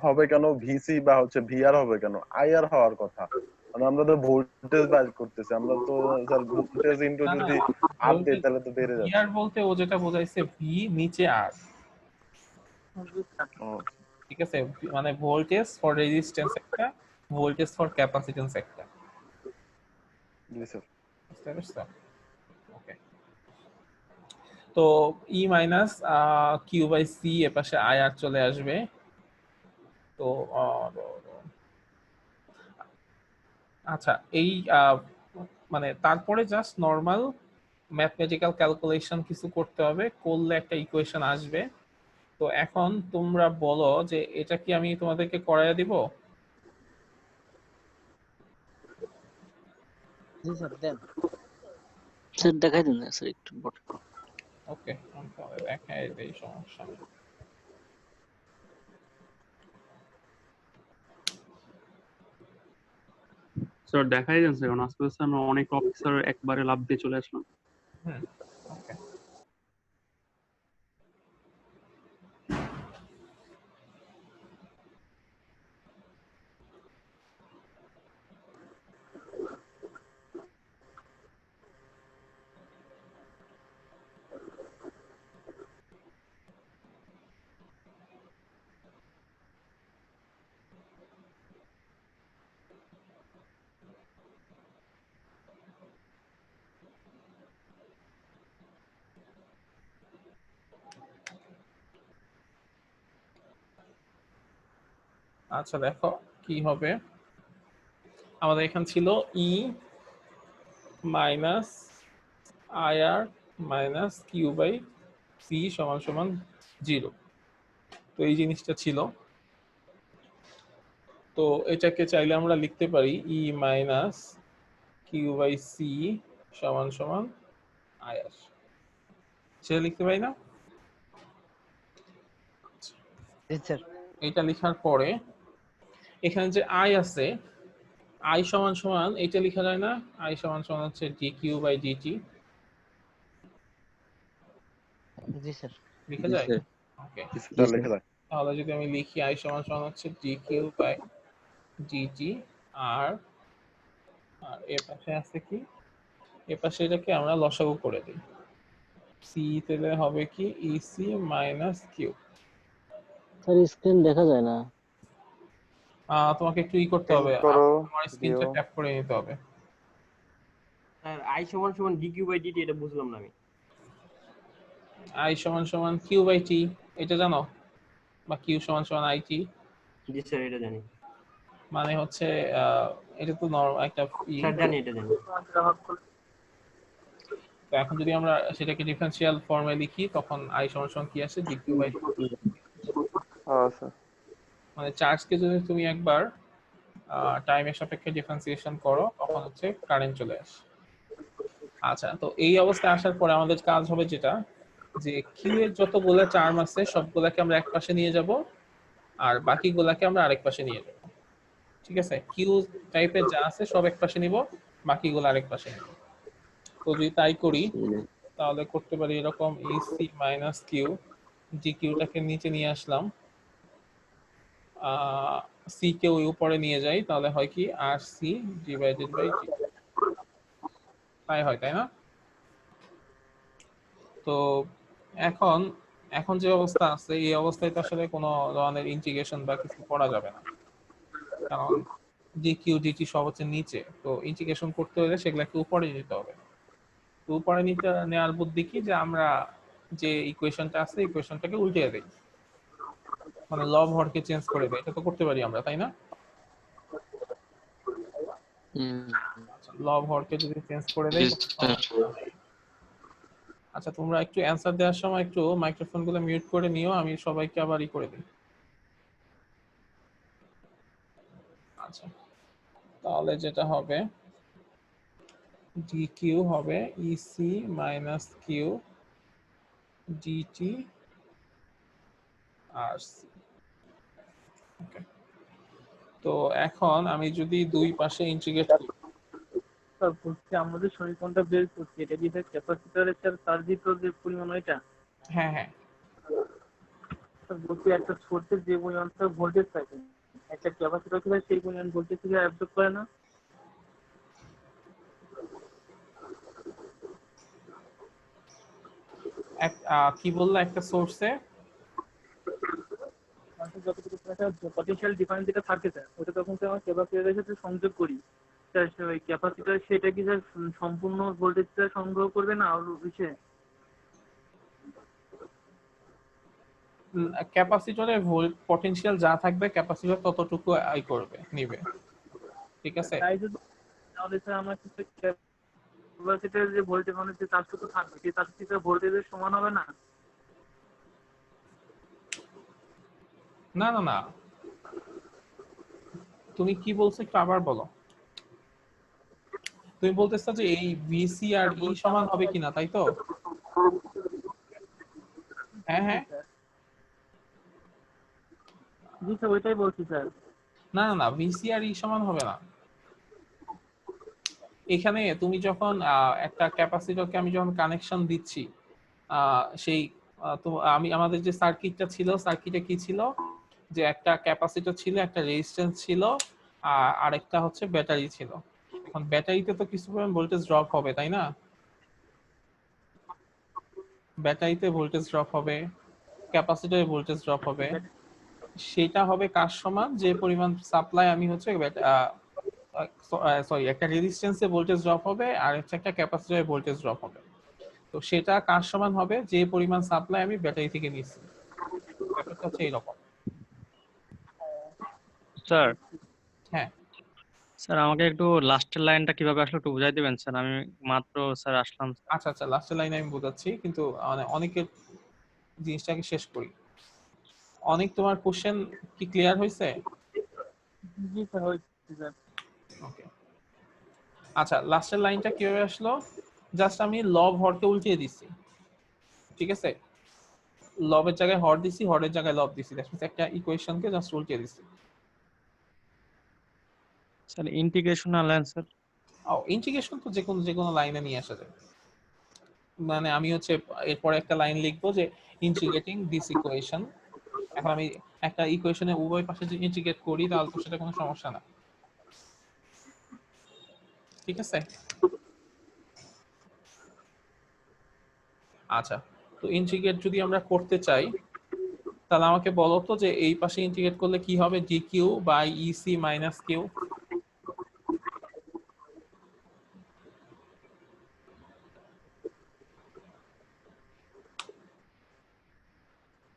হবে কেন, ভিসি বা হচ্ছে ভিআর হবে কেন, আইআর হওয়ার কথা, মানে আমরা তো ভোল্টেজ বাইর করতেছি, আমরা তো স্যার ভোল্টেজ ইনটু যদি আর দেই তাহলে তো বেড়ে যাবে। ভিআর বলতে ও যেটা বোঝাইছে ভি নিচে আর, ঠিক আছে, মানে ভোল্টেজ ফর রেজিস্ট্যান্স একটা, ভোল্টেজ ফর ক্যাপাসিট্যান্স একটা। জি স্যার। বুঝতে পারছো? ওকে, তো ই মাইনাস কিউ বাই সি এর পাশে আইআর চলে আসবে। তো আচ্ছা, এই মানে তারপরে জাস্ট নরমাল ম্যাথমেটিক্যাল ক্যালকুলেশন কিছু করতে হবে, করলে একটা ইকুয়েশন আসবে। তো এখন তোমরা বলো যে এটা কি আমি তোমাদেরকে করাইয়া দিব? জি স্যার দেন। স্যার দেখাই দেন না স্যার একটু বড়। ওকে, আমি তাহলে দেখাই দেই, সমস্যা নেই। স্যার দেখাই দেন স্যার, কারণ আজকে স্যার আমরা অনেক অফিসার একবারে লাভ দিয়ে চলে আসলাম। ওকে, আচ্ছা দেখো কি হবে। আমাদের এখানে ছিল E minus IR minus Q by C সমান সমান 0। তো এই জিনিসটা ছিল, তো এটাকে চাইলে আমরা লিখতে পারি ই মাইনাস কিউ বাই সি সমান সমান আইআর, সেটা লিখতে পারি না? এটা লেখার পরে এখানে যে আই আছে, আই সমান সমান এটা লেখা যায় না, আই সমান সমান হচ্ছে ডি কিউ বাই ডিটি। জি স্যার। লিখা যায়? ওকে, লেখা যায়। তাহলে যদি আমি লিখি আই সমান সমান হচ্ছে ডি কিউ বাই ডিটি আর আর এ পাশে আছে কি, এ পাশে এটাকে আমরা লসাগু করে দিই। সি তাহলে হবে কি EC minus Q. Sir screen দেখা যায় না। তোমাকে একটু ই করতে হবে, করো তোমার স্ক্রিনটা ভিডিও। ট্যাপ করে নিতে হবে। স্যার আই সমান সমান ডিকিউ বাই ডিটি, এটা বুঝলাম না আমি। আই সমান সমান কিউ বাই টি, এটা জানো? বা কিউ সমান সমান আই টি। জি স্যার এটা জানি। মানে হচ্ছে এটা তো নরমাল একটা স্যার জানি, এটা জানি। তো এখন যদি আমরা সেটাকে ডিফারেনশিয়াল ফর্মে লিখি তখন আই সমান সমান কি আসে, ডিকিউ বাই টি। স্যার মানে চার্জকে যদি তুমি একবার টাইমের সাপেক্ষে ডিফারেন্সিয়েশন করো তখন হচ্ছে কারেন্ট চলে আসে। আচ্ছা, তো এই অবস্থায় আসার পরে আমাদের কাজ হবে যেটা, যে কিউ এর যতগুলো টার্ম আছে সবগুলাকে আমরা এক পাশে নিয়ে যাব আর বাকিগুলাকে আমরা আরেক পাশে নিয়ে যাব। ঠিক আছে, কিউ টাইপের যা আছে সব এক পাশে নিব, বাকিগুলো আরেক পাশে নিব। তো যদি তাই করি তাহলে করতে পারি এরকম ইসি মাইনাস কিউ, জি কিউটাকে নিচে নিয়ে আসলাম, সি কে ওই উপরে নিয়ে যাই, তাহলে হয় কি আর সি ডিভাইডেড বাই জি, তাই হয়, তাই না? তো এখন এখন যে অবস্থা আছে এই অবস্থায় তো আসলে কোনো ধরনের ইন্টিগ্রেশন বা কিছু করা যাবে না, কারণ ডি কিউ ডিটি সব হচ্ছে নিচে, তো ইন্টিগ্রেশন করতে হলে সেগুলোকে উপরে নিতে হবে। তো উপরে নিতে নেওয়ার বুদ্ধি কি, যে আমরা যে ইকুয়েশনটা আছে ইকুয়েশনটাকে উল্টিয়ে দেই, মানে লব হরকে চেঞ্জ করে দেই। এটা তো করতে পারি আমরা, তাই না? লব হরকে যদি চেঞ্জ করে দেই। আচ্ছা, তোমরা একটু অ্যানসার দেওয়ার সময় একটু মাইক্রোফোনগুলো মিউট করে নিও, আমি সবাইকে আবার ই করে দিই। আচ্ছা, তাহলে যেটা হবে dq হবে ec মাইনাস কিউ dt আর c। ওকে, তো এখন আমি যদি দুই পাশে ইন্টিগ্রেট করি, স্যার বলছি আমাদের সমীকরণটা বের করছি, এটা কি ক্যাপাসিটরের চার্জিত যে পরিমাণ এটা? হ্যাঁ হ্যাঁ, স্যার বলছি একটা সোর্সের যে পরিমাণটা ভোল্টেজ থাকে একটা ক্যাপাসিটর কি সেই পরিমাণ ভোল্টেজ থেকে অ্যাবজর্ব করে না? কি বললা, একটা সোর্সে যতটুকু পটেনশিয়াল ডিফারেন্স যেটা থাকে স্যার, ওটা তখন আমার ক্যাপাসিটরের সাথে সংযোগ করি স্যার, ওই ক্যাপাসিটর সেটা কি স্যার সম্পূর্ণ ভোল্টেজটা সংগ্রহ করবে না আর বিষয়ে? ক্যাপাসিটরে ভোল্ট পটেনশিয়াল যা থাকবে ক্যাপাসিটর ততটুকু আই করবে, নিবে। ঠিক আছে, তাই যদি তাহলে স্যার আমার কিন্তু ক্যাপাসিটরের যে ভোল্টেজ মানে যে চার্জটুকু থাকবে সেই চার্জটা ভোল্টেজের সমান হবে না? না না না, তুমি কি বলছো একটু আবার বলো। তুমি বলতেছো যে এই ভিসি আর ই সমান হবে কিনা, তাই তো? হ্যাঁ হ্যাঁ, জি স্যার ওইটাই বলছি স্যার। না না না, ভিসি আর ই সমান হবে না। এখানে তুমি যখন একটা ক্যাপাসিটরকে আমি যখন কানেকশন দিচ্ছি, সেই তো আমাদের যে সার্কিটটা ছিল, সার্কিটে কি ছিল, যে একটা ক্যাপাসিটর ছিল, একটা রেজিস্ট্যান্স ছিল, আর আরেকটা হচ্ছে ব্যাটারি ছিল। এখন ব্যাটারিতে তো কিছু পরিমাণ ভোল্টেজ ড্রপ হবে, তাই না? ব্যাটারিতে ভোল্টেজ ড্রপ হবে, ক্যাপাসিটরে ভোল্টেজ ড্রপ হবে। সেটা হবে কার সমান, যে পরিমাণ সাপ্লাই আমি হচ্ছে সরি একটা রেজিস্ট্যান্সে ভোল্টেজ ড্রপ হবে আর হচ্ছে একটা ক্যাপাসিটরে ভোল্টেজ ড্রপ হবে। তো সেটা কার সমান হবে, যে পরিমাণ সাপ্লাই আমি ব্যাটারি থেকে নিচ্ছি। ব্যাপারটা হচ্ছে এইরকম। স্যার হ্যাঁ স্যার, আমাকে একটু লাস্টের লাইনটা কিভাবে আসলে একটু বুঝাই দিবেন স্যার, আমি মাত্র স্যার আসলাম। আচ্ছা আচ্ছা, লাস্টের লাইনে আমি বোঝাচ্ছি, কিন্তু মানে অনেকের জিনিসটাকে শেষ করি। অনেক, তোমার কোশ্চেন কি ক্লিয়ার হয়েছে? জি স্যার হয়েছে স্যার। ওকে, আচ্ছা, লাস্টের লাইনটা কিভাবে আসলো, জাস্ট আমি লব হরকে উল্টিয়ে দিচ্ছি। ঠিক আছে, লবের জায়গায় হর দিছি, হরের জায়গায় লব দিছি, দ্যাট মিন্স একটা ইকুয়েশনকে জাস্ট উল্টিয়ে দিছি। Sir integration line sir, integration তো যে কোনো লাইনে নিয়ে আসা যায়। মানে আমি হচ্ছে এরপরে একটা লাইন লিখবো যে ইন্টিগ্রেটিং দিস ইকুয়েশন। এখন আমি একটা ইকুয়েশনে উভয় পাশে যদি ইন্টিগ্রেট করি তাহলে তো সেটা কোনো সমস্যা না। ঠিক আছে? আচ্ছা, তো ইন্টিগ্রেট যদি আমরা করতে চাই তাহলে আমাকে বলো তো যে এই পাশে ইন্টিগ্রেট করলে কি হবে, dq by ec minus q।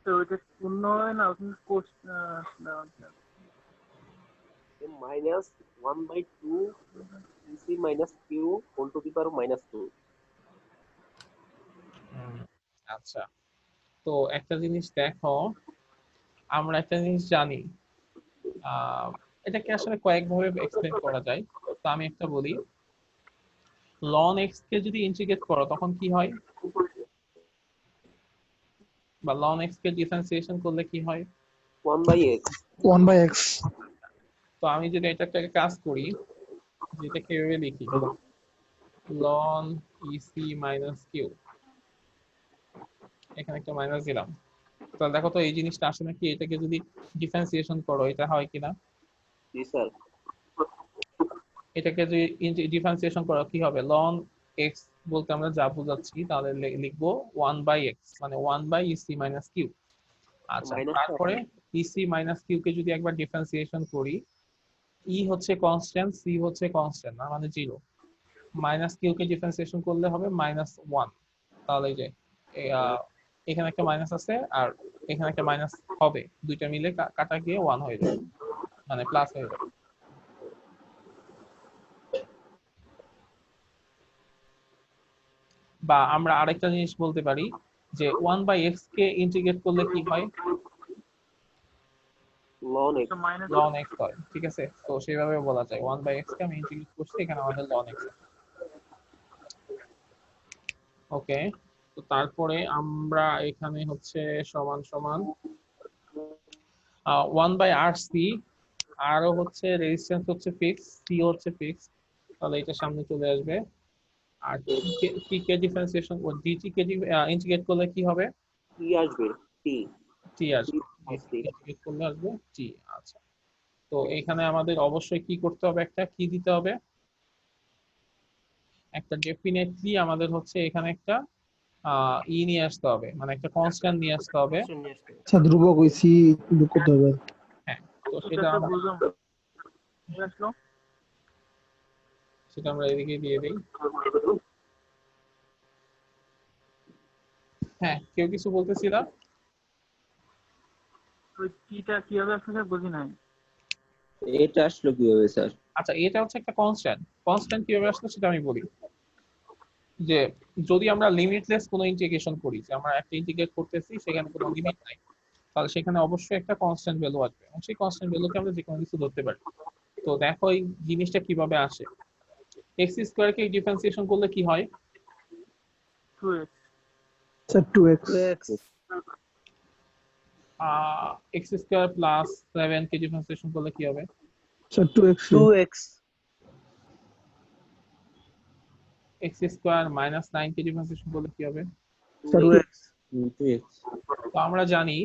তো ওইটা শূন্য হয় না, ওখানে course minus 1/2 ec minus q whole to the power -2। আচ্ছা, তো একটা জিনিস দেখো, আমরা একটা জিনিস জানি, এটাকে আসলে কয়েকভাবে এক্সপ্লেন করা যায়। তো আমি একটা বলি, ln x কে যদি ইন্টিগ্রেট করো তখন কি হয়, বা ln x কে ডিফারেন্সিয়েশন করলে কি হয়? 1/x। 1/x। তো আমি যদি এটা একটা কাজ করি, যেটাকে এভাবে লিখি ln ec মাইনাস q, এখানে একটা মাইনাস দিলাম, তাহলে দেখো তো এই জিনিসটা আসলে কি, এটাকে যদি ডিফারেন্সিয়েশন করো এটা হয় কিনা? জি স্যার। এটাকে যদি ডিফারেন্সিয়েশন করো কি হবে, ln x বলতে আমরা যা বোঝাচ্ছি তাহলে লিখবো 1/x, মানে 1/ec মাইনাস q। আচ্ছা, তারপরে ec মাইনাস q কে যদি একবার ডিফারেন্সিয়েশন করি, e হচ্ছে কনস্ট্যান্ট, c হচ্ছে কনস্ট্যান্ট না, মানে 0, মাইনাস q কে ডিফারেন্সিয়েশন করলে হবে -1। তাহলে এই যে এখানে একটা মাইনাস আছে আর এখানে একটা মাইনাস হবে, দুইটা মিলে কাটা গিয়ে 1 হয়ে যাবে, মানে প্লাস হয়ে যাবে। বা আমরা আরেকটা জিনিস বলতে পারি যে 1/x কে ইন্টিগ্রেট করলে কি হয়, ln x হয়। ঠিক আছে, তো সেইভাবে বলা যায় 1/x কে আমি ইন্টিগ্রেট করছি, এখানে আমাদের ln x। ওকে, তো তারপরে আমরা এখানে হচ্ছে সমান সমান 1/rc, আর হচ্ছে রেজিস্ট্যান্স হচ্ছে ফিক্স, c হচ্ছে ফিক্স, তাহলে এটা সামনে চলে আসবে। আর t কে ডিফারেন্সিয়েশন ও dt কে ইন্টিগ্রেট করলে কি হবে, t আসবে, t আসবে, ইন্টিগ্রেট করলে আসবে t। আচ্ছা, তো এখানে আমাদের অবশ্যই কি করতে হবে, একটা কি দিতে হবে, একটা ডেফিনেটলি আমাদের হচ্ছে এখানে একটা ই নিয়ে আসতে হবে, মানে একটা কনস্ট্যান্ট নিয়ে আসতে হবে। আচ্ছা, ধ্রুবক ওই সি যোগ করতে হবে। হ্যাঁ, তো সেটা আমরা এদিকে দিয়ে দেই। হ্যাঁ, কেউ কিছু বলতেছিলা? কিটা কিভাবে আসলে বুঝি নাই। এটা আসলো কিভাবে স্যার? আচ্ছা, এটা হচ্ছে একটা কনস্ট্যান্ট, কনস্ট্যান্ট কিভাবে আসলো সেটা আমি বলি। যে যদি আমরা লিমিটলেস কোনো ইন্টিগ্রেশন করি, যে আমরা একটা ইন্টিগ্রেট করতেছি সেখানে কোনো লিমিট নাই, তাহলে সেখানে অবশ্যই একটা কনস্ট্যান্ট ভ্যালু আসবে, এবং সেই কনস্ট্যান্ট ভ্যালুকে আমরা যে কোনো কিছু ধরতে পারি। তো দেখো এই জিনিসটা কিভাবে আসে, x স্কয়ার কে ডিফারেন্সিয়েশন করলে কি হয়, 2x। Sir 2x। x square plus 7 কে ডিফারেন্সিয়েশন করলে কি হবে, sir 2x। x square minus 9 কে ডিফারেন্সিয়েশন করলে কি হবে, 2x। তো আমরা জানি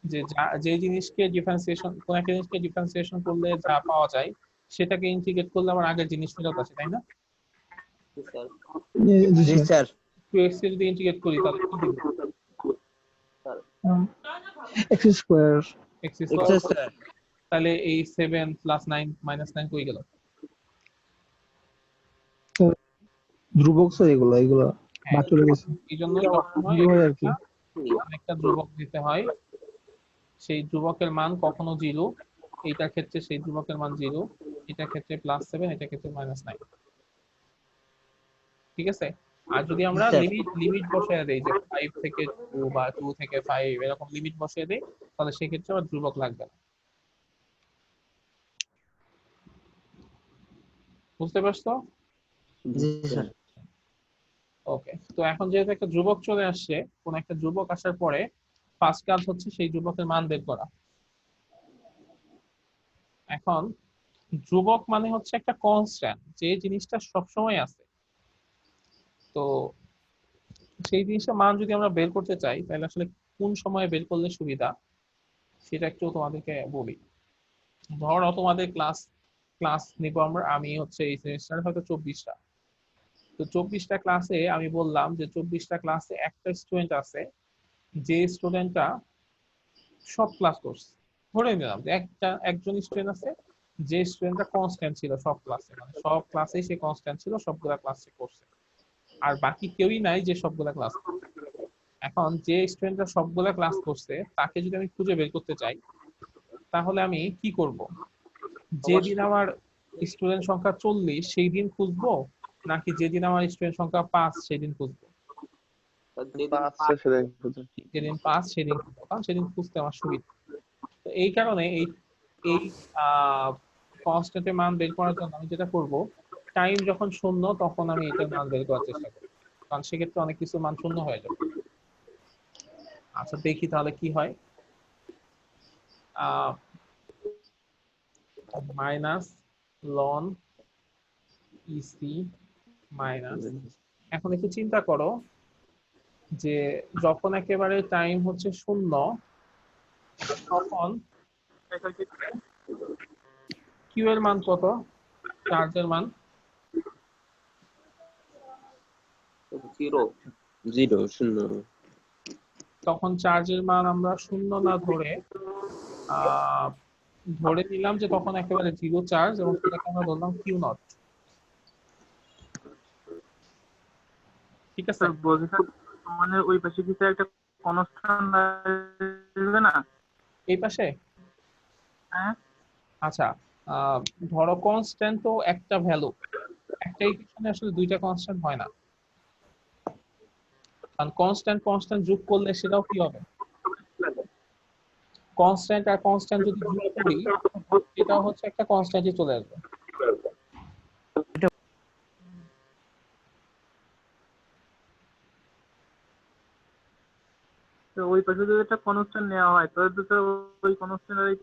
যে যে জিনিসকে ডিফারেন্সিয়েশন, কোন একটা জিনিসকে ডিফারেন্সিয়েশন করলে যা পাওয়া যায় সেটাকে ইন্টিগ্রেট করলে আমার আগের জিনিস ফেরত আসে, তাই না? জি স্যার। 2x কে যদি ইন্টিগ্রেট করি তাহলে কি হবে, x স্কয়ার। x স্কয়ার, তাহলে এই 7 প্লাস 9 মাইনাস 9 কই গেল, ধ্রুবক স্যার, এগুলো বাদ চলে গেছে। এইজন্য সবসময় একটা ধ্রুবক দিতে হয়, সেই ধ্রুবকের মান কখনো 0, এইটার ক্ষেত্রে সেই ধ্রুবকের মান 0, এটার ক্ষেত্রে +7, এটার ক্ষেত্রে -9। ঠিক আছে, আর যদি আমরা লিমিট বসায় দেই যে 5 থেকে 2 বা 2 থেকে 5 এরকম লিমিট বসায় দেই, তাহলে সেই ক্ষেত্রে আর ধ্রুবক লাগবে না। বুঝতে পারছো? জি স্যার। ওকে, তো এখন যেহেতু একটা ধ্রুবক চলে আসছে, কোন একটা ধ্রুবক আসার পরে ফার্স্ট কাজ হচ্ছে সেই ধ্রুবকের মান বের করা। এখন ধ্রুবক মানে হচ্ছে একটা কনস্ট্যান্ট, যে জিনিসটা সবসময় আছে। তো সেই জিনিসটা মান যদি আমরা বের করতে চাই তাহলে আসলে কোন সময়ে বের করলে সুবিধা সেটা একটু তোমাদেরকে বলি। ধরো তোমাদের ক্লাস ক্লাস নিব আমি হচ্ছে এই সেমিস্টারে হয়তো 24টা। তো 24টা ক্লাসে আমি বললাম যে 24টা ক্লাসে একটা স্টুডেন্ট আছে যে স্টুডেন্টটা সব ক্লাস করছে। ধরে নিলাম যে একজন স্টুডেন্ট আছে যে স্টুডেন্টটা কনস্ট্যান্ট ছিল সব ক্লাসে, মানে সব ক্লাসেই সে কনস্ট্যান্ট ছিল, সবগুলা ক্লাসে করছে, আর বাকি কেউই নাই যে সবগুলা ক্লাস করছে। এখন যে স্টুডেন্টটা সবগুলা ক্লাস করছে তাকে যদি আমি খুঁজে বের করতে চাই তাহলে আমি কি করব? যেদিন আমার স্টুডেন্ট সংখ্যা 40 সেই দিন খুঁজবো, নাকি যেদিন আমার স্টুডেন্ট সংখ্যা 5 সেই দিন খুঁজবো? যেদিন 5 সেদিন খুঁজবো, কারণ সেদিন খুঁজতে আমার সুবিধা। তো এই কারণে এই এই কনস্ট্যান্টের মান বের করার জন্য আমি যেটা করব, টাইম যখন শূন্য তখন আমি এটার মান বের করার চেষ্টা করব, কারণ সেক্ষেত্রে অনেক কিছু মান শূন্য হয়ে যাবে। আচ্ছা দেখি তাহলে কি হয়। মাইনাস লন ইসি মাইনাস, এখন একটু চিন্তা করো যে যখন একেবারে টাইম হচ্ছে শূন্য তখন কিউ এর মান কত? চার্জের মান 0 তখন চার্জের মান আমরা শূন্য না ধরে ধরে নিলাম যে তখন একেবারে 0 চার্জ, এবং সেটাকে আমরা ধরলাম কিউ নট। ঠিক আছে, মানে ওই পাশে কিছু একটা কনস্ট্যান্ট আসবে না এই পাশে? হ্যাঁ আচ্ছা ধরো কনস্ট্যান্ট তো একটা ভ্যালু, একটা ইকুয়েশনে আসলে দুইটা কনস্ট্যান্ট হয় না, কারণ কনস্ট্যান্ট কনস্ট্যান্ট যোগ করলে সেটাও কি হবে? কনস্ট্যান্ট আর কনস্ট্যান্ট যদি যোগ করি এটাও হচ্ছে একটা কনস্ট্যান্টই চলে আসবে। তো ওই পাশে যদি একটা কনস্ট্যান্ট নেওয়া হয় তাহলে তো স্যার ওই কনস্ট্যান্টের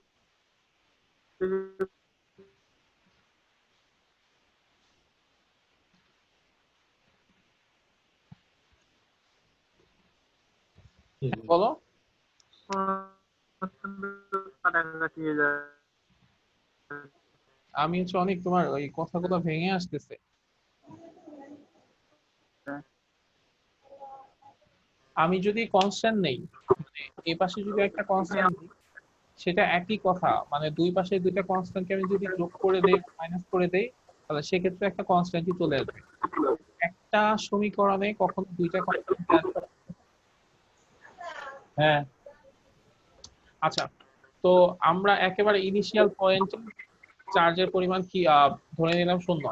বলো। কাটাকাটি হয়ে যায়। আমি হচ্ছে অনেক তোমার ওই কথাগুলো ভেঙে আসতেছে। আমি যদি কনস্ট্যান্ট নেই, মানে এই পাশে যদি একটা কনস্ট্যান্ট নেই, সেটা একই কথা, মানে দুই পাশে দুইটা কনস্ট্যান্টকে আমি যদি যোগ করে দেই মাইনাস করে দেই তাহলে সেক্ষেত্রে একটা কনস্ট্যান্টই চলে আসবে। একটা সমীকরণে কখনো দুইটা কনস্ট্যান্ট আসবে? হ্যাঁ। আচ্ছা, তো আমরা একেবারে ইনিশিয়াল পয়েন্টে চার্জের পরিমাণ কি ধরে নিলাম শূন্য,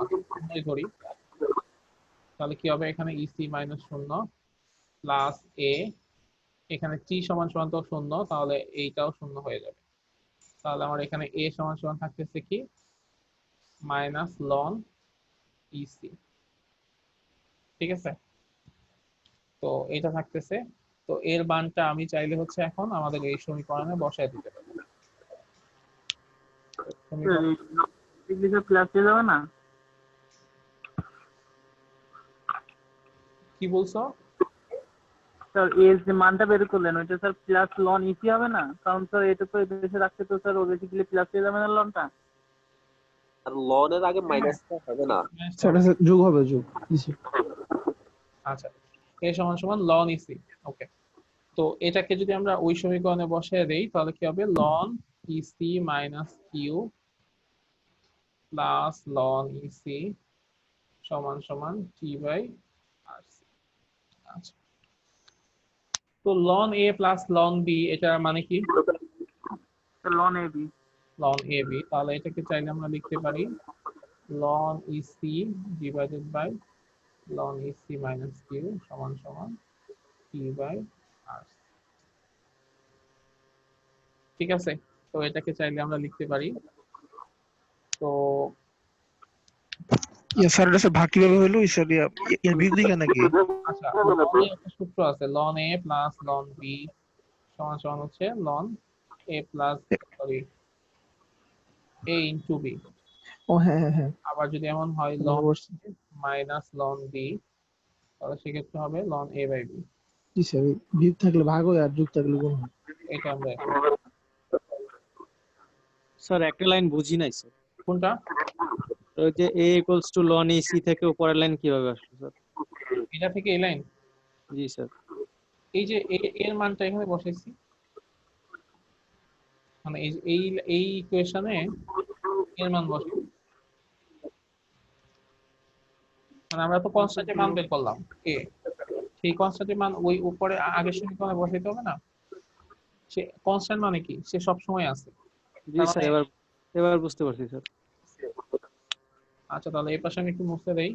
ধরি তাহলে কি হবে? এখানে ইসি মাইনাস শূন্য প্লাস এ, এখানে টি সমান সমান তো শূন্য, তাহলে এইটাও শূন্য হয়ে যাবে। তাহলে আমার এখানে এ সমান সমান থাকতেছে কি? Minus loan EC. ঠিক আছে, তো এটা থাকতেছে। তো এর মানটা আমি চাইলে হচ্ছে এখন আমাদের এই সমীকরণে বসায় দিতে পারি। প্লাস হয়ে যাবে না? কি বলছো স্যার? এর যে মানটা বের করলেন ওইটা স্যার প্লাস লন ইসি হবে না? কারণ স্যার এটা তো বেশি রাখতে তো স্যার ও বেসিক্যালি প্লাস হয়ে যাবে না লনটা? আর লনের আগে মাইনাসটা হবে না সেটা যোগ হবে, যোগ ইসি। আচ্ছা, এ সমান সমান লন ইসি। ওকে, তো এটাকে যদি আমরা ওই সমীকরণে বসায় দেই তাহলে কি হবে? Ln EC minus Q plus ln EC সমান সমান টি বাই আরসি। আচ্ছা, তো ln A plus ln B এটার মানে কি? Ln A B. Ln A B, তাহলে এটাকে চাইলে আমরা লিখতে পারি ln EC divided by ln EC minus Q সমান সমান টি বাই আরসি। ঠিক আছে, তো এটাকে চাইলে আমরা লিখতে পারি। তো স্যার এটা ভাগ কিভাবে হলো স্যার? এর বিয়োগ দিকে নাকি? আচ্ছা, একটা সূত্র আছে loan A plus ln B সমান সমান হচ্ছে loan A plus sorry A into B. ও হ্যাঁ হ্যাঁ হ্যাঁ, আবার যদি এমন হয় লন মাইনাস লন বি তাহলে সেক্ষেত্রে হবে লন এ বাই বি। জি স্যার, বিয়োগ থাকলে ভাগ হয় আর যোগ থাকলে গুণ হয়। এটা আমরা স্যার একটা লাইন বুঝি নাই স্যার। কোনটা? ওই যে a equals to ln ac থেকে উপরের লাইন কিভাবে আসলো স্যার? এটা থেকে এই লাইন? জি স্যার। এই যে এর মানটা এখানে বসাইছি, মানে এই ইকুয়েশনে এর মান বসাই, মানে আমরা তো কনস্ট্যান্টের মান বের করলাম a, সেই কনস্ট্যান্টের মান ওই উপরে আগের সমীকরণে বসাইতে হবে না? সে কনস্ট্যান্ট মানে কি, সে সব সময় আছে। জি স্যার, এবার বুঝতে পারছি স্যার। আচ্ছা তাহলে এই পাশে আমি একটু মুছতে দেই।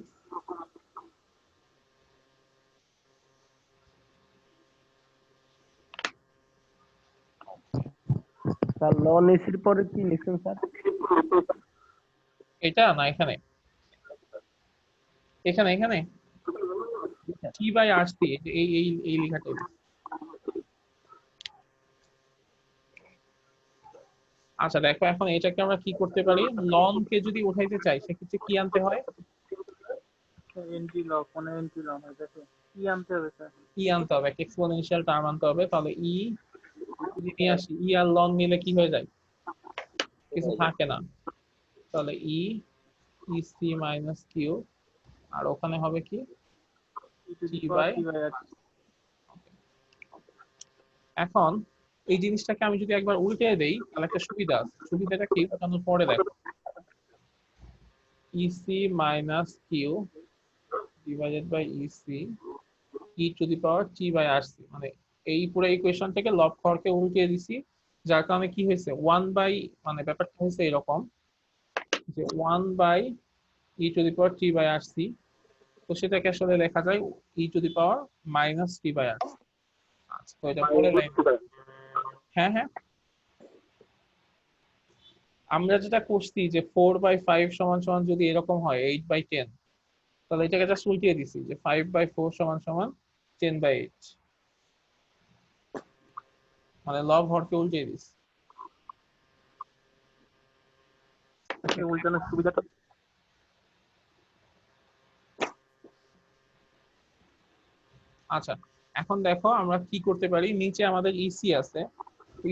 স্যার লন এসির পরে কি লিখছেন স্যার? এটা না এখানে, এখানে এখানে টি বাই আর সি, এই এই এই লেখাটা। আচ্ছা দেখো, এখন এটাকে আমরা কি করতে পারি, লন কে যদি উঠাইতে চাই সেক্ষেত্রে কি আনতে হয়? এন্ট্রি লগ, মানে এন্ট্রি লগ হয় দেখো কি আনতে হবে স্যার? ই আনতে হবে, একটা এক্সপোনেনশিয়াল টার্ম আনতে হবে। তাহলে ই যদি নিয়ে আসি, ই আর লন মিলে কি হয়ে যায়? কিছু থাকে না। তাহলে ই সি মাইনাস কিউ, আর ওখানে হবে কি টি বাই। এখন এই জিনিসটাকে আমি যদি একবার উল্টে দেই তাহলে একটা সুবিধা আছে। সুবিধাটা কি, ওখানে পরে দেখো, EC minus Q divided by EC E to the power T by R C, মানে এই পুরো ইকুয়েশন থেকে লব হরকে উল্টে দিছি, যার কারণে কি হয়েছে 1 বাই, মানে ব্যাপারটা হয়েছে এরকম যে 1 by E to the power T by R C, তো সেটাকে আসলে লেখা যায় E to the power minus t by R C. আচ্ছা তো এটা পরে লাইন। হ্যাঁ হ্যাঁ, আমরা যেটা করছি যে 4/5 সমান সমান যদি এরকম হয় 8/10, তাহলে এটাকে জাস্ট উল্টিয়ে দিছি যে 5/4 সমান সমান 10/8, মানে লব হরকে উল্টিয়ে দিছি। এই উল্টানোর সুবিধাটা আচ্ছা এখন দেখো আমরা কি করতে পারি, নিচে আমাদের ইসি আছে,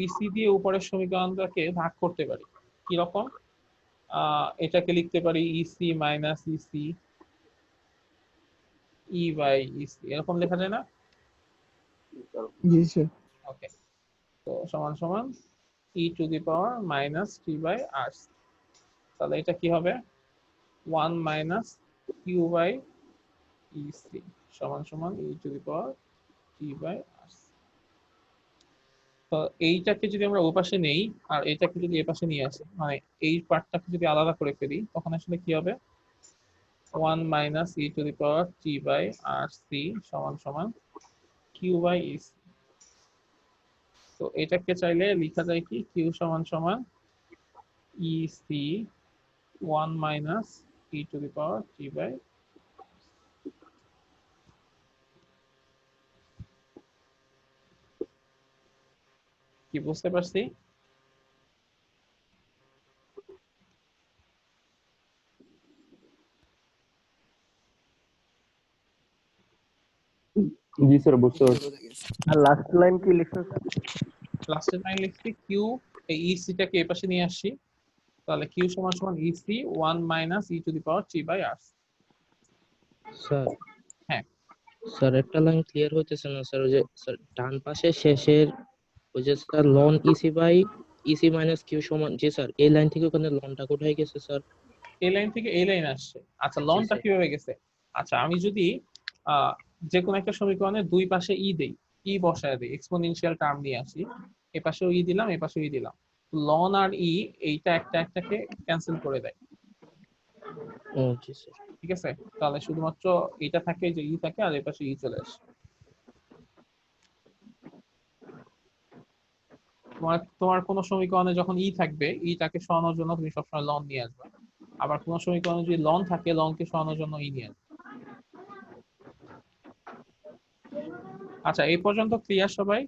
ইসি দিয়ে উপরের সমীকরণটাকে ভাগ করতে পারি। কি রকম, এটাকে লিখতে পারি EC minus EC E by EC, এরকম লেখা যায় না? জি স্যার। ওকে, তো সমান সমান E to the power minus t by R, তাহলে এটা কি হবে 1 মাইনাস কিউ বাই ইসি সমান সমান E to the power T by আর। তো এইটাকে যদি আমরা ওই পাশে নেই আর এটাকে যদি এ পাশে নিয়ে আসি, মানে এই পার্টটাকে যদি আলাদা করে ফেলি, তখন আসলে কি হবে 1 minus E to the power T by R C সমান সমান কিউ বাই ইসি। তো এটাকে চাইলে লেখা যায় কি কিউ সমান সমান EC 1 minus E to the power T by, কি বুঝতে পারছি? জি স্যার বুঝতে পারছি। আর লাস্ট লাইন কি লিখছেন স্যার? লাস্টের লাইন লিখছি কিউ, এই ইসিটাকে এই পাশে নিয়ে আসছি, তাহলে কিউ সমান সমান EC 1 minus E to the power T by R. Sir হ্যাঁ স্যার একটা লাইন ক্লিয়ার হইতেছে না স্যার, ওই যে স্যার ডান পাশে শেষের ওই যে sir ln EC by EC minus Q সমান, জি স্যার এই লাইন থেকে ওখানে লনটা কোথায় গেছে স্যার? এই লাইন থেকে এই লাইন আসছে। আচ্ছা লনটা স্যার। কিভাবে গেছে? আচ্ছা আমি যদি যে কোনো একটা সমীকরণের দুই পাশে ই দেই, ই বসায় দেই, এক্সপোনেনশিয়াল টার্ম নিয়ে আসি, এ পাশেও ই দিলাম এ পাশেও ই দিলাম, লন আর ই এইটা একটা একটাকে ক্যান্সেল করে দেয়। ও জি স্যার। ঠিক আছে, তাহলে শুধুমাত্র এটা থাকে যে ই থাকে আর এ পাশে ই চলে আসে। তোমার কোন সমীকরণে যখন ই থাকবে, ইটাকে সরানোর জন্য তুমি সবসময় লন নিয়ে আসবে, আবার কোন সমীকরণে যদি লন থাকে লনকে সরানোর জন্য ই নিয়ে আসবে। আচ্ছা এই পর্যন্ত ক্লিয়ার সবাই?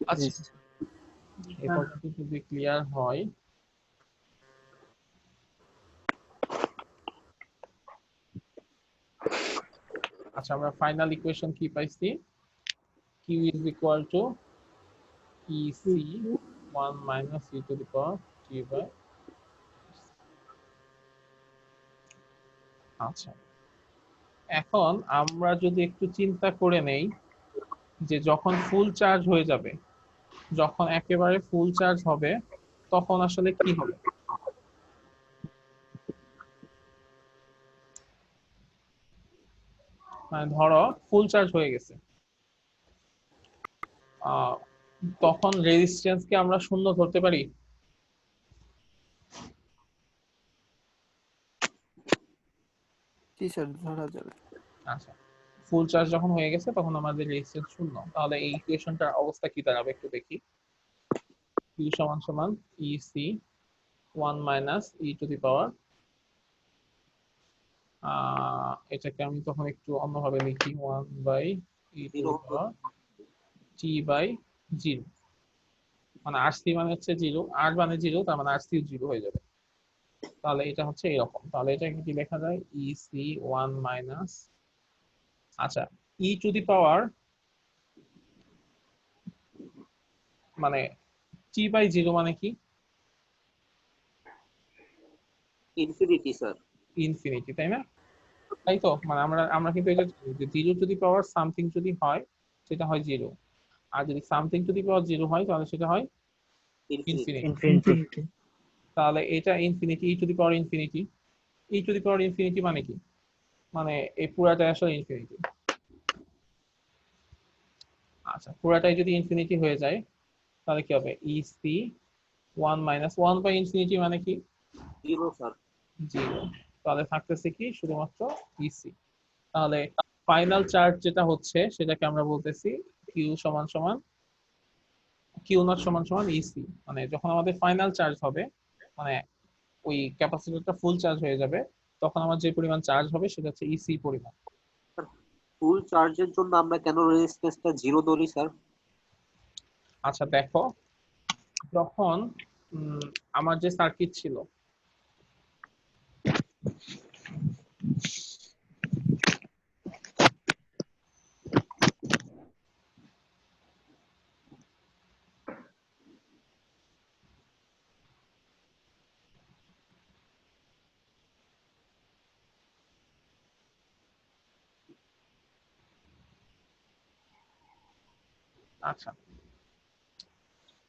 আচ্ছা এই পর্যন্ত যদি ক্লিয়ার হয়, আচ্ছা আমরা ফাইনাল ইকুয়েশন কি পাইছি, q is equal to EC 1 minus e to the power t by। আচ্ছা, এখন আমরা যদি একটু চিন্তা করে নেই যে যখন ফুল চার্জ হয়ে যাবে, যখন একেবারে ফুল চার্জ হবে তখন আসলে কি হবে? মানে ধরো ফুল চার্জ হয়ে গেছে, তখন রেজিস্ট্যান্স কে আমরা শূন্য ধরতে পারি? জি স্যার, ধরা যাবে। আচ্ছা, ফুল চার্জ যখন হয়ে গেছে তখন আমাদের রেজিস্ট্যান্স শূন্য, তাহলে এই ইকুয়েশনটার অবস্থা কি দাঁড়াবে একটু দেখি। q সমান সমান ec 1 minus e to the power, এটাকে আমি তখন একটু অন্যভাবে লিখি 1 by e to the power t by 0, মানে rc মানে হচ্ছে 0, r মানে 0, তার মানে rc 0 হয়ে যাবে। তাহলে এটা হচ্ছে এরকম, তাহলে এটাকে কি লেখা যায় ec 1 মাইনাস, আচ্ছা e টু দি পাওয়ার মানে t বাই 0 মানে কি? Infinity sir. ইনফিনিটি, তাই না? তাই তো, মানে আমরা কিন্তু এটা যে 0 টু দি পাওয়ার সামথিং যদি হয় সেটা হয় 0, আর যদি সামথিং টু দি পাওয়ার 0 হয় তাহলে সেটা হয় ইনফিনিটি। তাহলে এটা infinity, E to the power infinity, E to the power infinity মানে কি? মানে এই পুরাটাই আসলে ইনফিনিটি। আচ্ছা, পুরাটাই যদি ইনফিনিটি হয়ে যায় তাহলে কি হবে? ec 1 মাইনাস 1 বাই ইনফিনিটি মানে কি? 0 স্যার। 0, তাহলে থাকতেছে কি শুধুমাত্র ec। তাহলে ফাইনাল চার্জ যেটা হচ্ছে সেটাকে আমরা বলতেছি q সমান সমান q নট সমান সমান ec, মানে যখন আমাদের ফাইনাল চার্জ হবে, মানে ওই ক্যাপাসিটরটা ফুল চার্জ হয়ে যাবে, তখন আমার যে পরিমাণ চার্জ হবে সেটা হচ্ছে ec পরিমাণ। ফুল চার্জের জন্য আমরা কেন রেজিস্ট্যান্সটা 0 ধরি স্যার? আচ্ছা দেখো, যখন আমার যে সার্কিট ছিল, আচ্ছা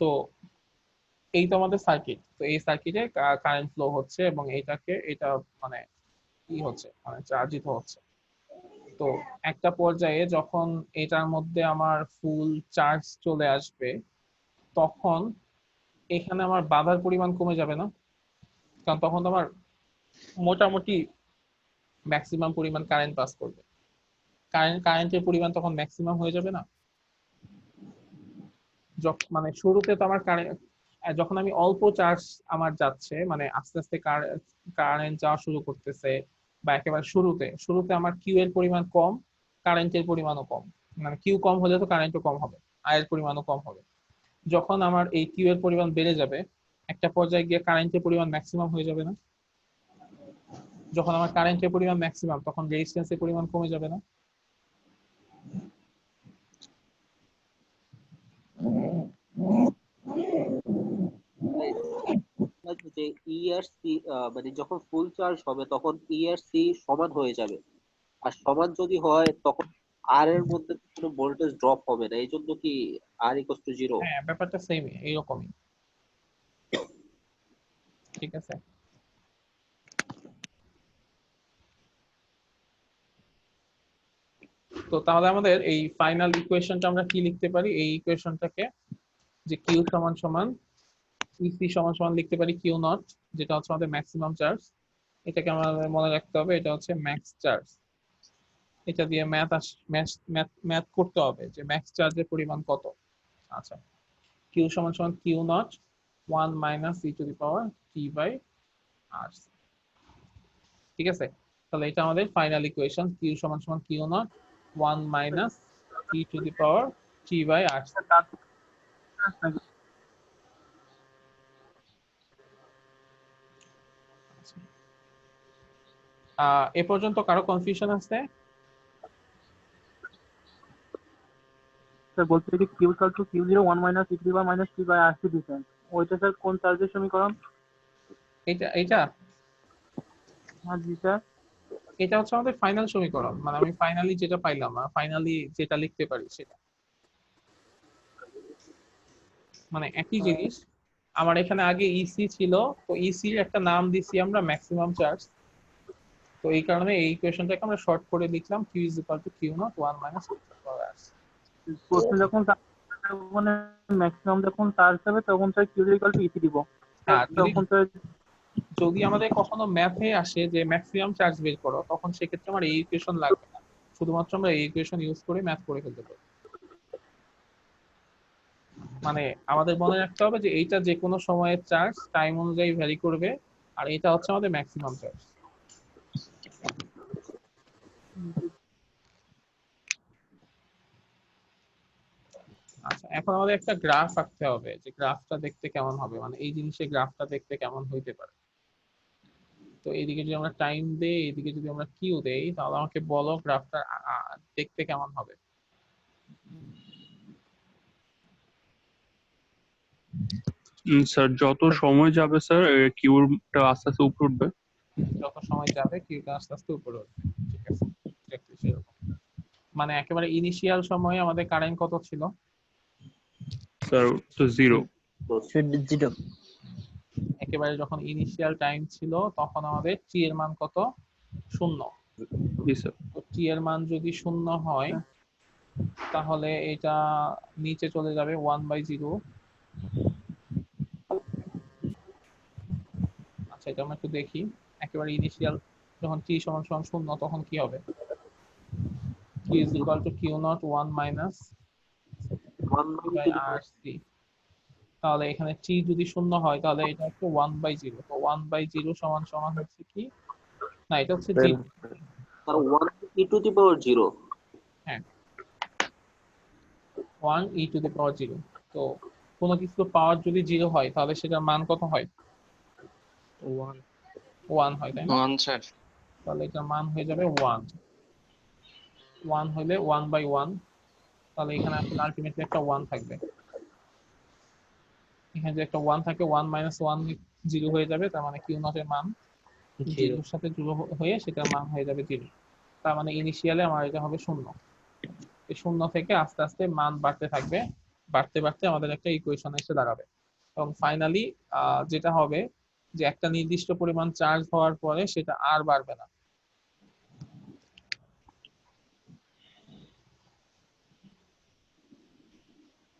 তো এই তো আমাদের সার্কিট, তো এই সার্কিটে কারেন্ট ফ্লো হচ্ছে এবং এটা মানে কি হচ্ছে, মানে চার্জিত হচ্ছে। তো একটা পর্যায়ে যখন এটার মধ্যে আমার ফুল চার্জ চলে আসবে তখন এখানে আমার বাধার পরিমাণ কমে যাবে না? কারণ তখন তো আমার মোটামুটি ম্যাক্সিমাম পরিমাণ কারেন্ট পাস করবে, কারেন্টের পরিমাণ তখন ম্যাক্সিমাম হয়ে যাবে না? মানে শুরুতে তো আমার কারেন্ট, যখন আমি অল্প চার্জ আমার যাচ্ছে, মানে আস্তে আস্তে কারেন্ট যাওয়া শুরু করতেছে, বা একেবারে শুরুতে আমার কিউ এর পরিমাণ কম, কারেন্টের পরিমাণও কম, মানে কিউ কম হলে তো কারেন্টও কম হবে, আয়ের পরিমাণও কম হবে। যখন আমার এই কিউ এর পরিমাণ বেড়ে যাবে একটা পর্যায়ে গিয়ে কারেন্টের পরিমাণ ম্যাক্সিমাম হয়ে যাবে না? যখন আমার কারেন্টের পরিমাণ ম্যাক্সিমাম তখন রেজিস্ট্যান্সের পরিমাণ কমে যাবে না? যে ই আর সি মানে যখন ফুল চার্জ হবে তখন ই আর সি সমান হয়ে যাবে, আর সমান যদি হয় তখন আর এর মধ্যে কোনো ভোল্টেজ ড্রপ হবে না, এই জন্য কি আর ইকুয়াল টু 0? হ্যাঁ, ব্যাপারটা সেম এইরকমই, ঠিক আছে। তো তাহলে আমাদের এই ফাইনাল ইকুয়েশনটা আমরা কি লিখতে পারি? এই ইকুয়েশনটাকে যে কিউ সমান সমান ইসি সমান সমান লিখতে পারি কিউ নট, যেটা হচ্ছে আমাদের ম্যাক্সিমাম চার্জ। এটাকে আমাদের মনে রাখতে হবে এটা হচ্ছে ম্যাক্স চার্জ। এটা দিয়ে ম্যাথ করতে হবে যে ম্যাক্স চার্জের পরিমাণ কত। আচ্ছা, কিউ সমান সমান Q not 1 minus E to the power T by R, ঠিক আছে। তাহলে এটা আমাদের ফাইনাল ইকুয়েশন, কিউ সমান সমান Q not 1 minus E to the power T by R. এ পর্যন্ত কারো কনফিউশন আছে? স্যার বলতে কি Q equal to Q 0 1 minus E to the power minus t by R C দিছেন, ওইটা স্যার কোন চার্জের সমীকরণ? এইটা হ্যাঁ জি স্যার। এটা হচ্ছে আমাদের ফাইনাল সমীকরণ, মানে আমি ফাইনালি যেটা পাইলাম, ফাইনালি যেটা লিখতে পারি সেটা, মানে একই জিনিস। আমার এখানে আগে ইসি ছিল, তো ইসির একটা নাম দিছি আমরা ম্যাক্সিমাম চার্জ। তো এই কারণে এই ইকুয়েশনটাকে আমরা শর্ট করে লিখলাম q = q0 1 - প্রশ্ন যখন ম্যাক্সিমাম যখন চার্জ হবে তখন স্যার q ইসি দিব। হ্যাঁ, তখন স্যার যদি আমাদের কখনো ম্যাথে আসে যে ম্যাক্সিমাম চার্জ বের করো, তখন সেক্ষেত্রে আমার এই ইকুয়েশন লাগবে না, শুধুমাত্র আমরা এই ইকুয়েশন ইউজ করে ম্যাথ করে ফেলতে পারি। মানে আমাদের মনে রাখতে হবে যে এইটা যে কোনো সময়ের চার্জ টাইম অনুযায়ী ভ্যারি করবে, আর এটা হচ্ছে আমাদের ম্যাক্সিমাম চার্জ। আচ্ছা, এখন আমাদের একটা গ্রাফ আঁকতে হবে, যে গ্রাফটা দেখতে কেমন হবে, মানে এই জিনিসের গ্রাফটা দেখতে কেমন হইতে পারে। তো এইদিকে যদি আমরা টাইম দেই, এইদিকে যদি আমরা কিউ দেই, তাহলে আমাকে বলো গ্রাফটা দেখতে কেমন হবে। স্যার যত সময় যাবে স্যার কিউটা আস্তে আস্তে উপরে উঠবে। যত সময় যাবে কিউটা আস্তে আস্তে উপরে উঠবে, ঠিক আছে, exactly সেরকম। মানে একেবারে ইনিশিয়াল সময়ে আমাদের কারেন্ট কত ছিল স্যার? তো 0। একেবারে যখন ইনিশিয়াল টাইম ছিল তখন আমাদের টি এর মান কত? 0। জি স্যার। তো টি এর মান যদি 0 হয় তাহলে এটা নিচে চলে যাবে 1/0। আচ্ছা, এটা আমরা একটু দেখি। একেবারে ইনিশিয়াল যখন t = 0 তখন কি হবে? q = q0 1 - RC। তাহলে এখানে t যদি 0 হয় তাহলে এটা হচ্ছে 1/0। তো 1/0 = হচ্ছে কি, না এটা হচ্ছে 0। আর 1 e⁻0। হ্যাঁ, 1 e⁻0। তো কোনো কিছু পাওয়ার যদি 0 হয় তাহলে সেটার মান কত হয়? 1 হয়, তাই না? 1 স্যার। তাহলে এটার মান হয়ে যাবে 1। 1 হলে 1/1। তাহলে এখানে আসলে আলটিমেটলি একটা 1 থাকবে। এখানে যে একটা 1 থাকে, 1 - 1 0 হয়ে যাবে, তার মানে q0 এর মান 0 এর সাথে যোগ হয়ে সেটার মান হয়ে যাবে 0। তার মানে ইনিশিয়ালে আমার এটা হবে 0। এই 0 থেকে আস্তে আস্তে মান বাড়তে থাকবে, বাড়তে বাড়তে আমাদের একটা ইকুয়েশন এসে দাঁড়াবে, এবং ফাইনালি যেটা হবে যে একটা নির্দিষ্ট পরিমাণ চার্জ হওয়ার পরে সেটা আর বাড়বে না।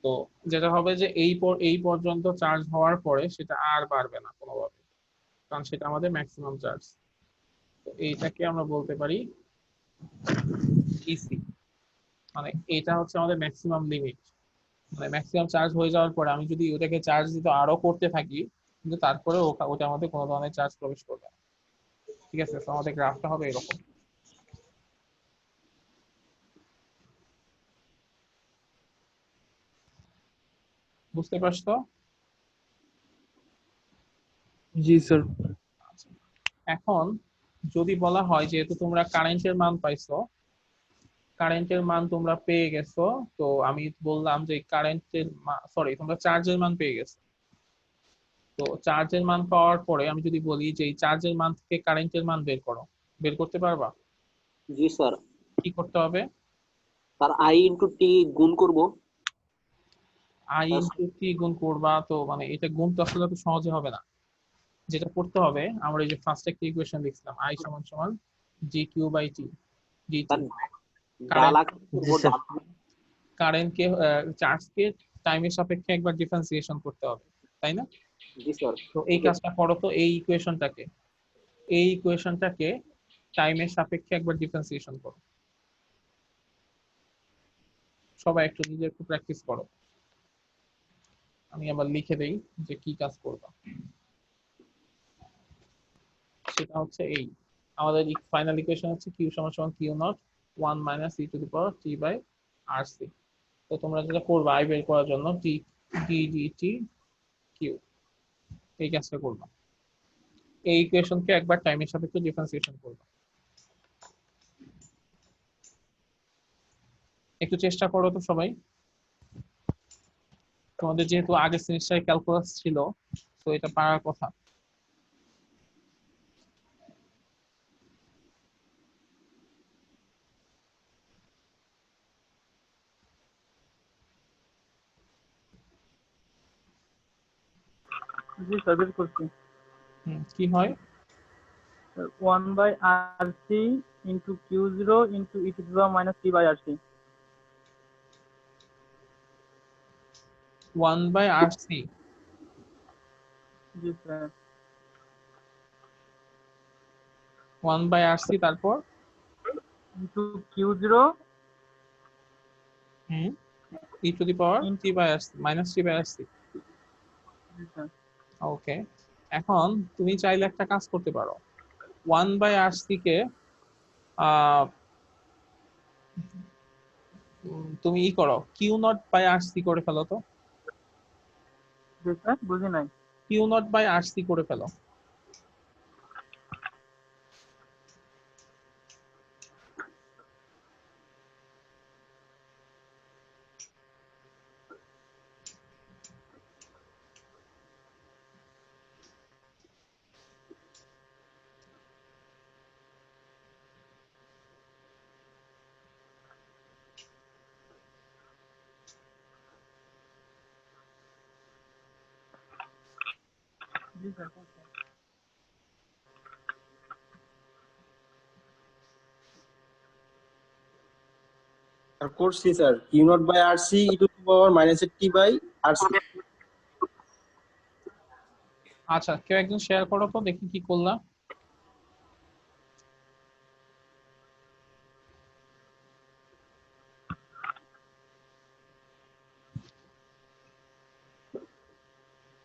তো যেটা হবে যে এই পর্যন্ত চার্জ হওয়ার পরে সেটা আর বাড়বে না কোনোভাবে, কারণ সেটা আমাদের ম্যাক্সিমাম চার্জ। তো এইটাকে আমরা বলতে পারি ইসি, মানে এটা হচ্ছে আমাদের ম্যাক্সিমাম লিমিট। মানে ম্যাক্সিমাম চার্জ হয়ে যাওয়ার পরে আমি যদি ওটাকে চার্জ দিতে আরো করতে থাকি, কিন্তু তারপরে ওটা আমাদের কোনো ধরনের চার্জ প্রবেশ করবে না। ঠিক আছে, তো আমাদের গ্রাফটা হবে এরকম। বুঝতে পারছো? জি স্যার। এখন যদি বলা হয় যেহেতু তোমরা কারেন্টের মান পাইছো, কারেন্টের মান তোমরা পেয়ে গেছো, তো আমি বললাম যে কারেন্টের সরি তোমরা চার্জের মান পেয়ে গেছো। তো চার্জের মান পাওয়ার পরে আমি যদি বলি যে এই চার্জের মান থেকে কারেন্টের মান বের করো, বের করতে পারবা? জি স্যার। কি করতে হবে? তার i * t গুণ করব। i * t গুণ করবা, তো মানে এটা গুণ তো আসলে তো সহজে হবে না। যেটা করতে হবে, আমরা এই যে ফার্স্ট একটা ইকুয়েশন লিখলাম i = gq/t dt। কারেন্টকে চার্জকে টাইমের সাপেক্ষে একবার ডিফারেন্সিয়েশন করতে হবে, তাই না? জি স্যার। তো এই কাজটা করো তো, এই ইকুয়েশনটাকে টাইমের সাপেক্ষে একবার ডিফারেন্সিয়েশন করো। সবাই একটু নিজে একটু প্র্যাকটিস করো। আমি আবার লিখে দেই যে কি কাজ করবা। সেটা হচ্ছে এই আমাদের ফাইনাল ইকুয়েশন হচ্ছে q = q0 1 - e⁻t/RC। তো তোমরা যেটা করবা i বের করার জন্য t dt q, এই কাজটা করবা। এই ইকুয়েশনকে একবার টাইমের সাপেক্ষে ডিফারেন্সিয়েশন করবা। একটু চেষ্টা করো তো সবাই। তোমাদের যেহেতু আগের সেমিস্টারে ক্যালকুলাস ছিল, তো এটা পারার কথা। জি স্যার বের করছি। কি হয়? 1/RC into Q0 into e to the power minus t by RC। 1/RC। G sir. 1/RC তারপর into Q0 e to the power t by RC minus t by RC। জি স্যার। ওকে, এখন তুমি চাইলে একটা কাজ করতে পারো, 1/RC কে তুমি করো Q0/RC করে ফেলো তো। জি স্যার বুঝি নাই। Q0/RC করে ফেলো। জি স্যার। আর করছি sir Q0/RC e to the power minus t by RC। আচ্ছা, কেউ একজন শেয়ার করো তো দেখি কি করলা।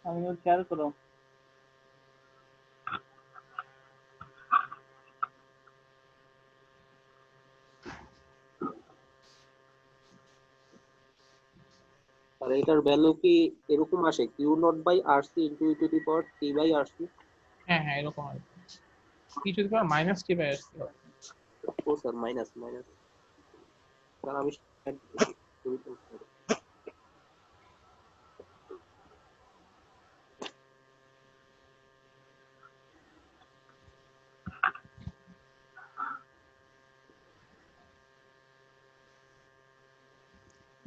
আমি শেয়ার করো। আর এটার ভ্যালু কি এরকম আসে Q0/RC into e to the power t by RC? হ্যাঁ হ্যাঁ এরকম হয়, e to the power minus t by RC। ও স্যার মাইনাস স্যার আমি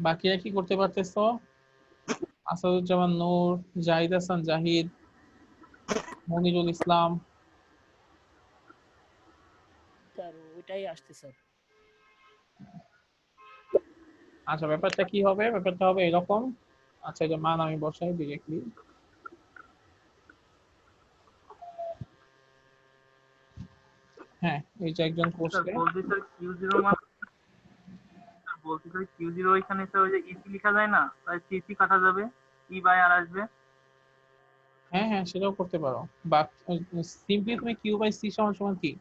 বাকিরা কি করতে পারতেছো? আসাদুজ্জামান নূর, জাহিদ হাসান জাহিদ, মনিরুল ইসলাম। স্যার ওইটাই আসছে স্যার। আচ্ছা, ব্যাপারটা কি হবে? ব্যাপারটা হবে এরকম। আচ্ছা, এটা মান আমি বসাই ডিরেক্টলি। হ্যাঁ, এই যে একজন স্যার করছে। বলছি স্যার Q0 মানে বলছি স্যার Q0 এখানে স্যার ওই যে ইসি লেখা যায় না, তাই সিসি কাটা যাবে, ই বাই আর আসবে। হ্যাঁ হ্যাঁ সেটাও করতে পারো, বা সিম্পলি তুমি Q/C সমান সমান কি?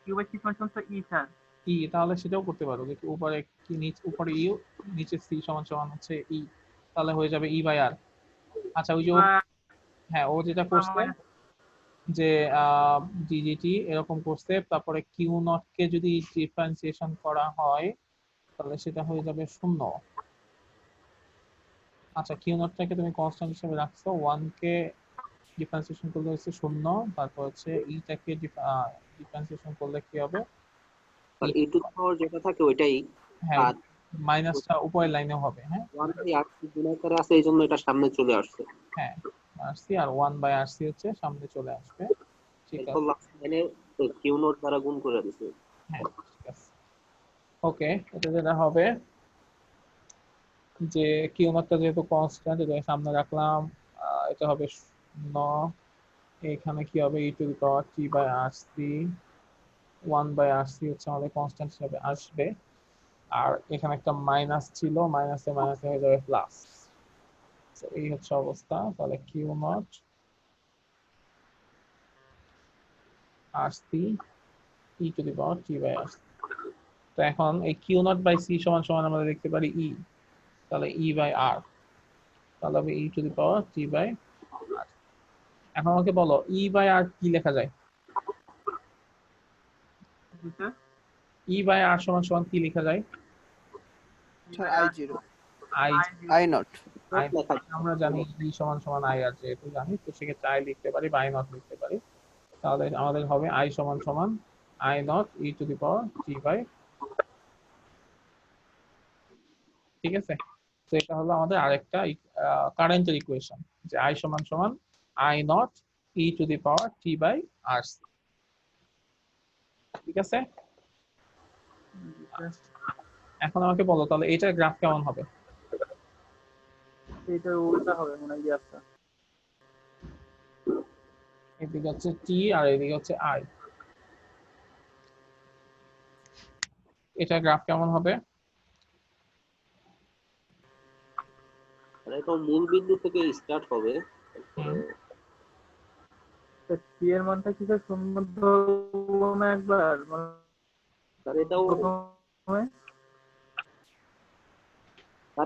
Q/C সমান সমান স্যার ই স্যার। ই, তাহলে সেটাও করতে পারো যে উপরে কি উপরে ইউ, নিচে সি সমান সমান হচ্ছে ই, তাহলে হয়ে যাবে E/R। আচ্ছা, ওই যে হ্যাঁ ও যেটা করছে যে ডিজিটি এরকম করছে, তারপরে Q0 কে যদি ডিফারেন্সিয়েশন করা হয় তাহলে সেটা হয়ে যাবে 0। আচ্ছা, Q0 টাকে তুমি কনস্ট্যান্ট হিসেবে রাখছো, 1 কে ডিফারেন্সিয়েশন করলে হচ্ছে 0, তারপর হচ্ছে ই টাকে ডিফারেন্সিয়েশন করলে কি হবে? আর e to the power যেটা থাকে ওইটাই, হ্যাঁ আর মাইনাসটা উপরের লাইনেও হবে। হ্যাঁ 1/RC গুণাকারে আছে এইজন্য এটা সামনে চলে আসছে। হ্যাঁ RC আর 1/RC হচ্ছে সামনে চলে আসবে। ঠিক আছে, এরপর লাস্ট লাইনে Q0 দ্বারা গুণ করে দিছে। হ্যাঁ ঠিক আছে। ওকে, এটা যেটা হবে যে Q0 টা যেহেতু কনস্ট্যান্ট, এটা সামনে রাখলাম, এটা হবে 0। এখানে কি হবে? e to the power t by RC, 1/RC হচ্ছে আমাদের কনস্ট্যান্ট হিসেবে আসবে। আর এখানে একটা মাইনাস ছিল, মাইনাসে মাইনাসে হয়ে যাবে প্লাস। এই হচ্ছে অবস্থা। তাহলে Q0 RC e to the power t by RC। তো এখন এই Q0/C সমান সমান আমরা দেখতে পারি E, তাহলে E/R, তাহলে হবে e to the power t by R। এখন আমাকে বলো E/R কি লেখা যায়? E/R সমান সমান কি লেখা যায়? Sir I0 I I0 I আমরা জানি ই সমান সমান আই আর যেহেতু জানি তো সেক্ষেত্রে আই লিখতে পারি বা আই নট লিখতে পারি। তাহলে আমাদের হবে আই সমান সমান I not E to the power T by, ঠিক আছে। তো এটা হলো আমাদের আরেকটা কারেন্টের ইকুয়েশন যে আই সমান সমান I not E to the power T by R, ঠিক আছে। এখন আমাকে বলো তাহলে এটার গ্রাফ কেমন হবে? এটার উল্টা হবে মনে হয় গ্রাফটা। এদিকে হচ্ছে টি আর এদিকে হচ্ছে আই, এটার গ্রাফ কেমন হবে? এটা মূল বিন্দু থেকে স্টার্ট হবে। টি এর মানটা কি স্যার শূন্য ধরবো না একবার, স্যার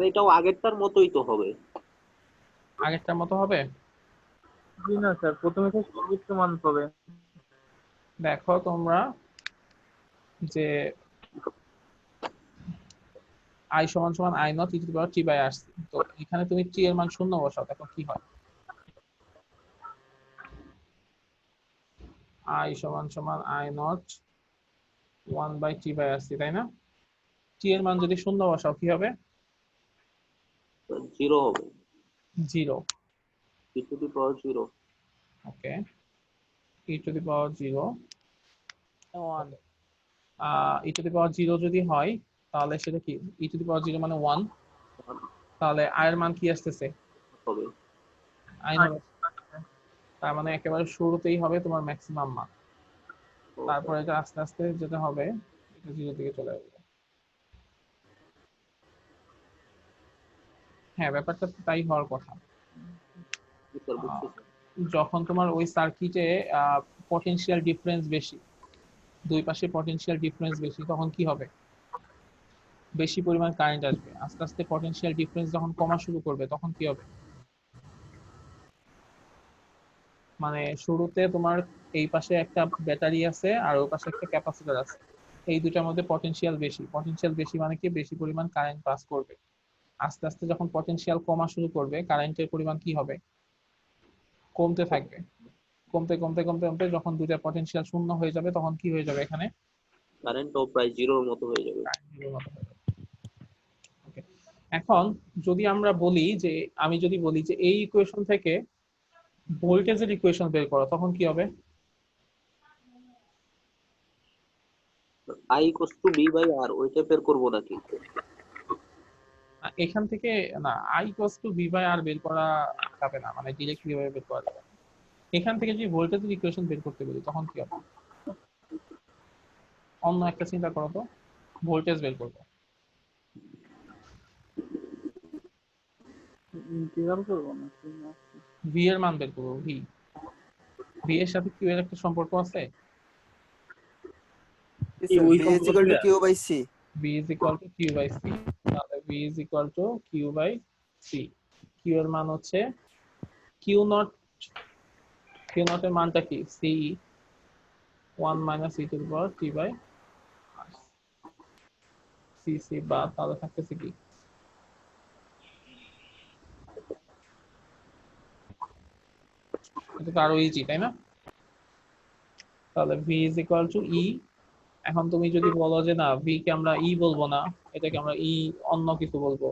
এটাও আগেরটার মতোই তো হবে। আগেরটার মতো হবে? জি না স্যার, প্রথমে তো সর্বোচ্চ মান পাবে। দেখো তোমরা যে আই সমান সমান I not E to the power T by আসছে, তো এখানে তুমি টি এর মান শূন্য বসাও, দেখো কি হয়। আই সমান সমান I naught 1 by T by আসছে, তাই না? টি এর মান যদি শূন্য বসাও কি হবে? 0 হবে। 0 E to the power 0। Okay, E to the power 0 1 E to the power 0 যদি হয় তাহলে সেটা কি? ই টু দি পাওয়ার 0 মানে 1, তাহলে আই এর মান কি আসতেছে? হবে আই নট, তার মানে একেবারে শুরুতেই হবে তোমার ম্যাক্সিমাম মান, তারপরে এটা আস্তে আস্তে যেটা হবে এটা 0 দিকে চলে আসবে। হ্যাঁ, ব্যাপারটা তাই হওয়ার কথা। যখন তোমার ওই সার্কিটে পটেনশিয়াল ডিফারেন্স বেশি, দুই পাশে পটেনশিয়াল ডিফারেন্স বেশি, তখন কি হবে? বেশি পরিমাণ কারেন্ট আসবে। আস্তে আস্তে পটেনশিয়াল ডিফারেন্স যখন কমা শুরু করবে তখন কি হবে? মানে শুরুতে তোমার এই পাশে একটা ব্যাটারি আছে আর ওই পাশে একটা ক্যাপাসিটর আছে, এই দুটার মধ্যে পটেনশিয়াল বেশি, পটেনশিয়াল বেশি মানে কি বেশি পরিমাণ কারেন্ট পাস করবে। আস্তে আস্তে যখন পটেনশিয়াল কমা শুরু করবে কারেন্টের পরিমাণ কি হবে? কমতে থাকবে, কমতে কমতে কমতে কমতে যখন দুইটা পটেনশিয়াল শূন্য হয়ে যাবে তখন কি হয়ে যাবে? এখানে কারেন্টও প্রায় 0 এর মতো হয়ে যাবে। এখন যদি আমরা বলি যে আমি যদি বলি যে এই ইকুয়েশন থেকে ভোল্টেজের ইকুয়েশন বের করো তখন কি হবে? I equals to B by R ওইটা বের করব নাকি? এখান থেকে না, I equals to B by R বের করা যাবে না, মানে ডিরেক্টলি ভাবে বের করা যাবে না। এখান থেকে যদি ভোল্টেজের ইকুয়েশন বের করতে বলি তখন কি হবে? অন্য একটা চিন্তা করো তো, ভোল্টেজ বের করবো, ইন্টিগ্রাল করব না, ভি এর মান বের করবো। ভি এর সাথে কিউ এর একটা সম্পর্ক আছে। B is equal to Q by C। B is equal to Q by C, তাহলে B is equal to Q by C। Q এর মান হচ্ছে Q নট, Q নট এর মানটা কি? C 1 minus e to the power t by r। C C বা তাহলে থাকতেছে কি? এটা তো আরো ইজি, তাই না? তাহলে V is equal to E। এখন তুমি যদি বলো যে না V কে আমরা E বলবো না, এটাকে আমরা E অন্য কিছু বলবো,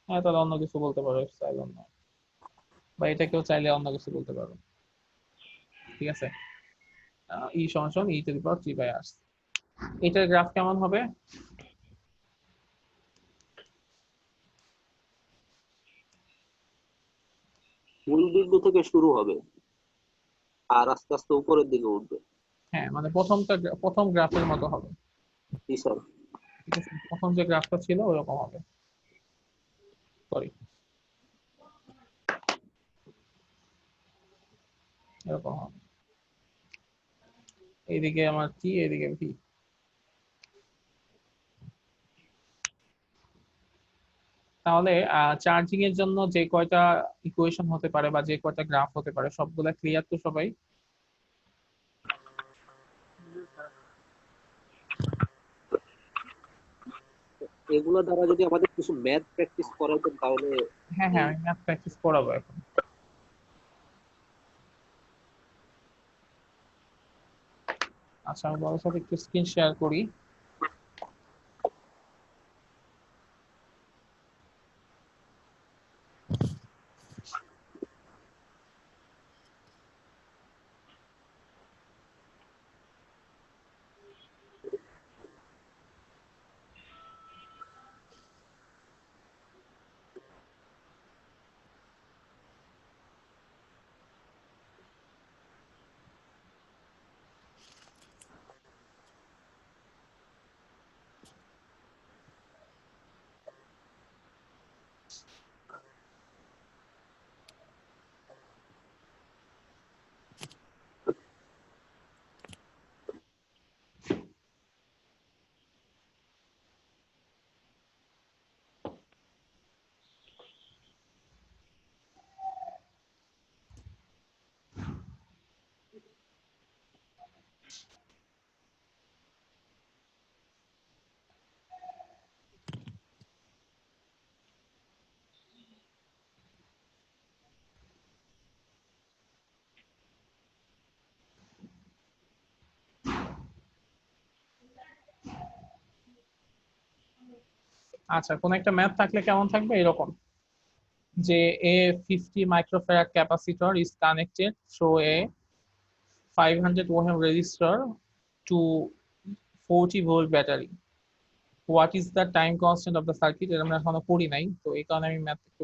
হ্যাঁ তাহলে অন্য কিছু বলতে পারো, এপসাইলন নট, বা এটাকেও চাইলে অন্য কিছু বলতে পারো, ঠিক আছে। E সমান সমান e to the power 3 by r। এটার গ্রাফ কেমন হবে? মূল বিন্দু থেকে শুরু হবে আর আস্তে আস্তে উপরের দিকে উঠবে। হ্যাঁ, মানে প্রথম গ্রাফের মতো হবে। জি স্যার। ঠিক আছে, প্রথম যে গ্রাফটা ছিল ওরকম হবে। সরি, এরকম হবে। এইদিকে আমার টি, এইদিকে ভি। তাহলে চার্জিং এর জন্য যে কয়টা ইকুয়েশন হতে পারে বা যে কয়টা গ্রাফ হতে পারে সবগুলা ক্লিয়ার তো সবাই? এগুলো দ্বারা যদি আমাদের কিছু ম্যাথ প্র্যাকটিস করাতেন তাহলে হ্যাঁ হ্যাঁ, আমি ম্যাথ প্র্যাকটিস করাবো এখন। আচ্ছা, আমি তোমাদের সাথে একটু স্ক্রিন শেয়ার করি। আচ্ছা, কোন একটা ম্যাথ থাকলে কেমন থাকবে এরকম, যে a 50 microfarad capacitor is connected through a 500 ohm resistor to 40 volt battery. What is the time constant of the circuit? এটা আমরা এখনো পড়ি নাই, তো এই কারণে আমি ম্যাথ একটু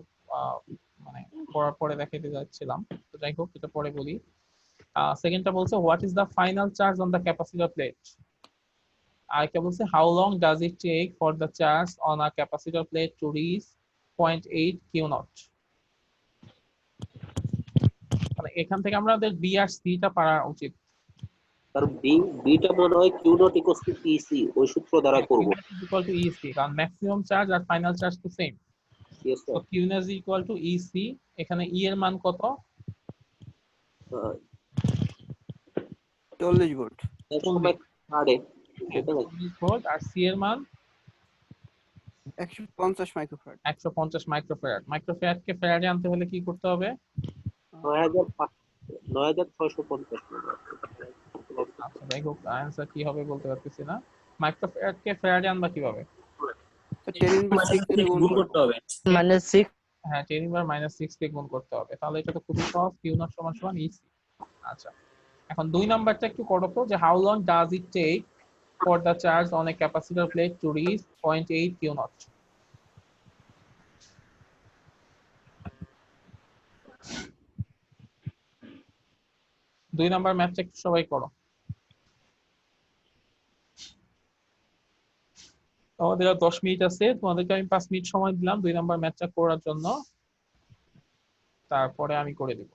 মানে পড়ার পরে দেখাইতে যাচ্ছিলাম। তো যাই হোক, এটা পরে বলি। সেকেন্ডটা বলছে what is the final charge on the capacitor plate. আরেকটা বলছে how long does it take for the charge on a capacitor plate to reach 0.8 Q naught. মানে এখান থেকে আমাদের বি আর সি টা পারা উচিত। কারণ বিটা মনে হয় Q naught equals to EC, ওই সূত্র দ্বারা করব। ইকুয়াল টু ইসি, কারণ ম্যাক্সিমাম চার্জ আর ফাইনাল চার্জ তো same. Yes so sir. Q naught is equal to EC. এখানে ই এর মান কত? 40 ভোল্ট। 40 ভোল্ট। আর সি এর মান 150 মাইক্রোফ্যারাড। 150 মাইক্রোফ্যারাড। মাইক্রোফ্যারাড কে ফ্যারাডে আনতে হলে কি করতে হবে? 9650। আচ্ছা, যাই হোক, অ্যানসার কি হবে বলতে পারতেছি না। মাইক্রোফ্যারাড কে ফ্যারাডে আনবা কিভাবে? 10⁻6 গুণ করতে হবে। -6। হ্যাঁ, 10⁻6 কে গুণ করতে হবে। তাহলে এটা তো খুবই সহজ, কিউ নট সমান সমান ইসি। আচ্ছা, এখন 2 নাম্বারটা একটু করো তো, যে how long does it take for the charge on a capacitor plate to reach 0.8 Q naught. 2 number ম্যাথটা একটু সবাই করো। আমাদের আর 10 মিনিট আছে, তোমাদেরকে আমি 5 মিনিট সময় দিলাম 2 নাম্বার ম্যাথটা করার জন্য, তারপরে আমি করে দেব।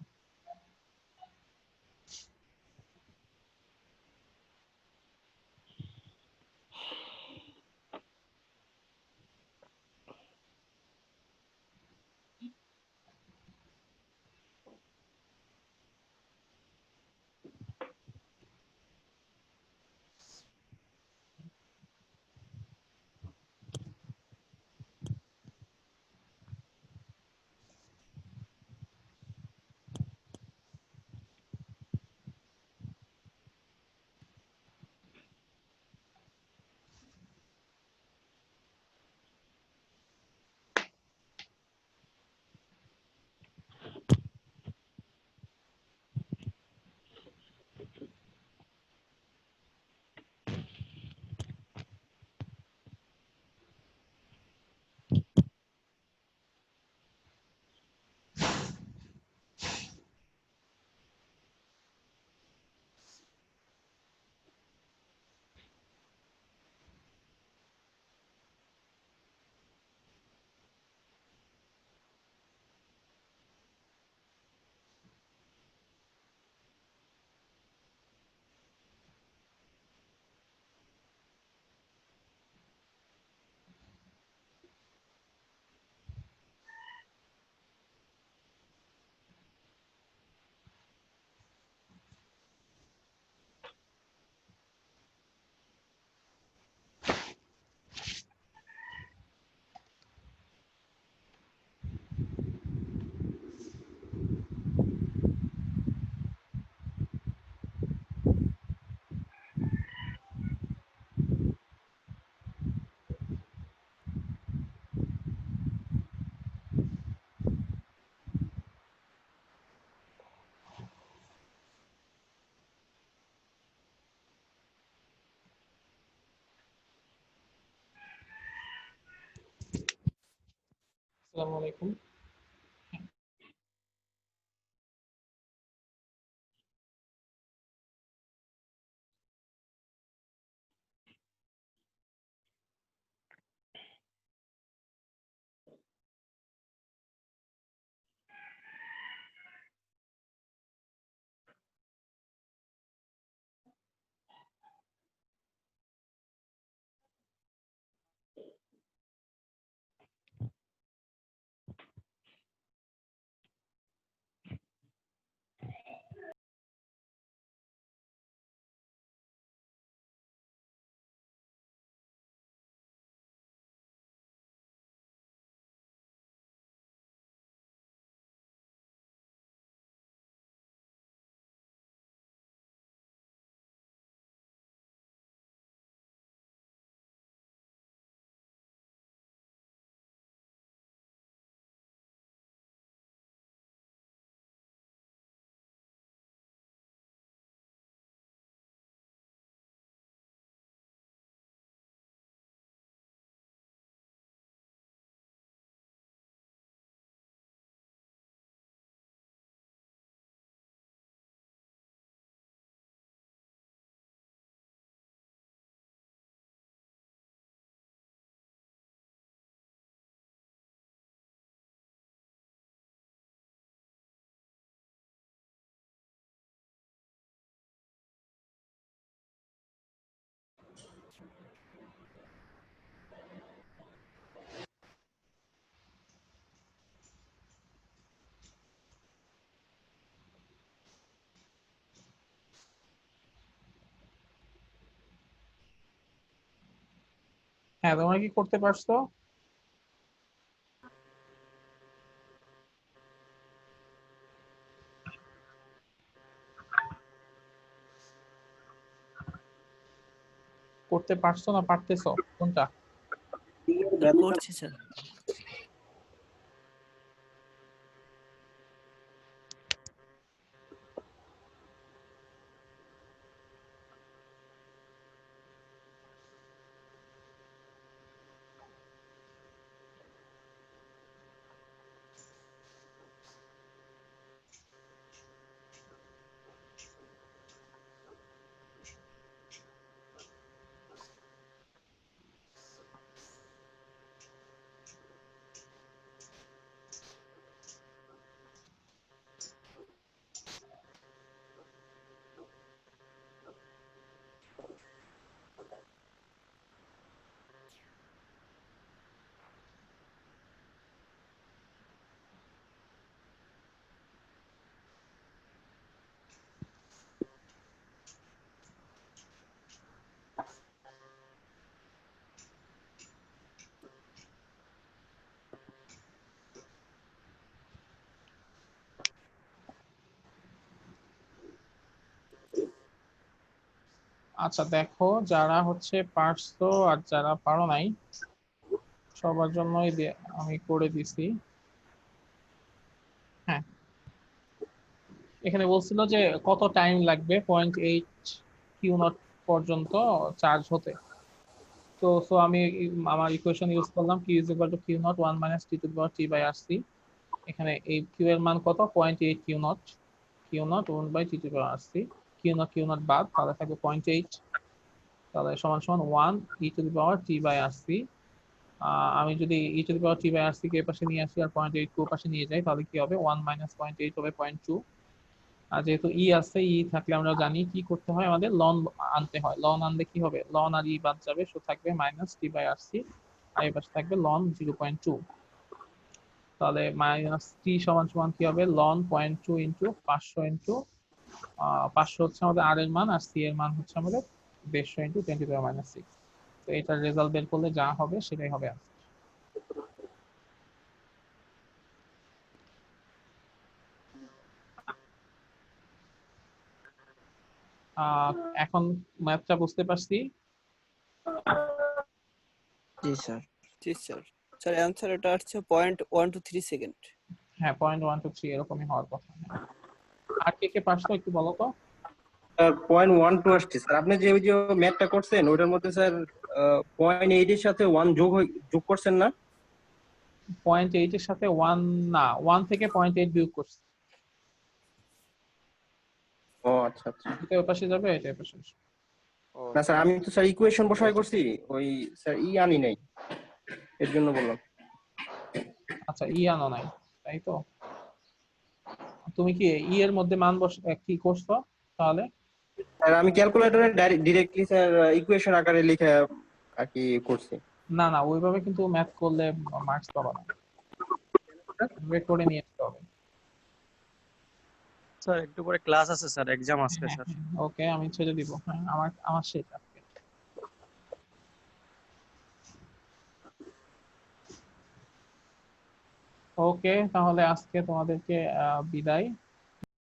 আসসালামু আলাইকুম। হ্যাঁ, তোমরা কি করতে পারছো? করতে পারছো না পারতেছো, কোনটা? করছি স্যার। আচ্ছা দেখো, যারা হচ্ছে পারছো আর যারা পারো নাই সবার জন্যই আমি করে দিছি। হ্যাঁ, এখানে বলছিল যে কত টাইম লাগবে 0.8 কিউ নট পর্যন্ত চার্জ হতে। তো আমি আমার ইকুয়েশন ইউজ করলাম Q is equal to Q not 1 minus t to the power T by R C. এখানে এই কিউ এর মান কত? 0.8 Q not 1 by t to the power R C. Q not বাদ, তাহলে থাকবে 0.8, তাহলে সমান সমান 1 E to the power T by R C. আমি যদি E to the power T by R C কে এই পাশে নিয়ে আসি আর 0.8 কে পাশে নিয়ে যাই, তাহলে কি হবে? 1 মাইনাস 0.8 হবে 0.2। আর যেহেতু ই আছে, ই থাকলে আমরা জানি কি করতে হয়, আমাদের লন আনতে হয়। লন আনলে কি হবে? লন আর ই বাদ যাবে, সো থাকবে minus t by R C, আর এই পাশে থাকবে লন 0.2। তাহলে মাইনাস টি সমান সমান কি হবে? লন 0.2 ইন্টু 500 ইন্টু 500 হচ্ছে আমাদের আর এর মান, আর সি এর মান হচ্ছে আমাদের 150 into 10 two the power minus 6। তো এটার রেজাল্ট বের করলে যা হবে সেটাই হবে answer। এখন ম্যাথটা বুঝতে পারছি। জি স্যার। জি স্যার। স্যার অ্যানসার এটা আসছে 0.123 সেকেন্ড। হ্যাঁ, 0.123 এরকমই হওয়ার কথা। আর কে কে পারছো একটু বলো তো। স্যার 0.12 আসছে স্যার। আপনি যে ওই যে ম্যাথটা করছেন ওটার মধ্যে স্যার 0.8 এর সাথে 1 যোগ করছেন না? 0.8 এর সাথে 1 না 1 থেকে 0.8 বিয়োগ করছি। ও আচ্ছা আচ্ছা। এটা ওই পাশে যাবে, এটা ওই পাশে আসবে। না স্যার আমি তো স্যার ইকুয়েশন বসাই করছি, ওই স্যার আনি নাই, এর জন্য বললাম। আচ্ছা আনো নাই, তাই তো? তুমি কি এর মধ্যে মান কি করছো তাহলে? স্যার আমি ক্যালকুলেটরে ডাইরেক্টলি স্যার ইকুয়েশন আকারে লিখে আর কি করছি। না না, ওইভাবে কিন্তু ম্যাথ করলে মার্কস পাবা না, ওয়েট করে নিয়ে আসতে হবে। স্যার একটু পরে ক্লাস আছে স্যার, এক্সাম আজকে স্যার। ওকে, আমি ছেড়ে দিব। হ্যাঁ, আমার শেষ আজকে। ওকে, তাহলে আজকে তোমাদেরকে বিদায়।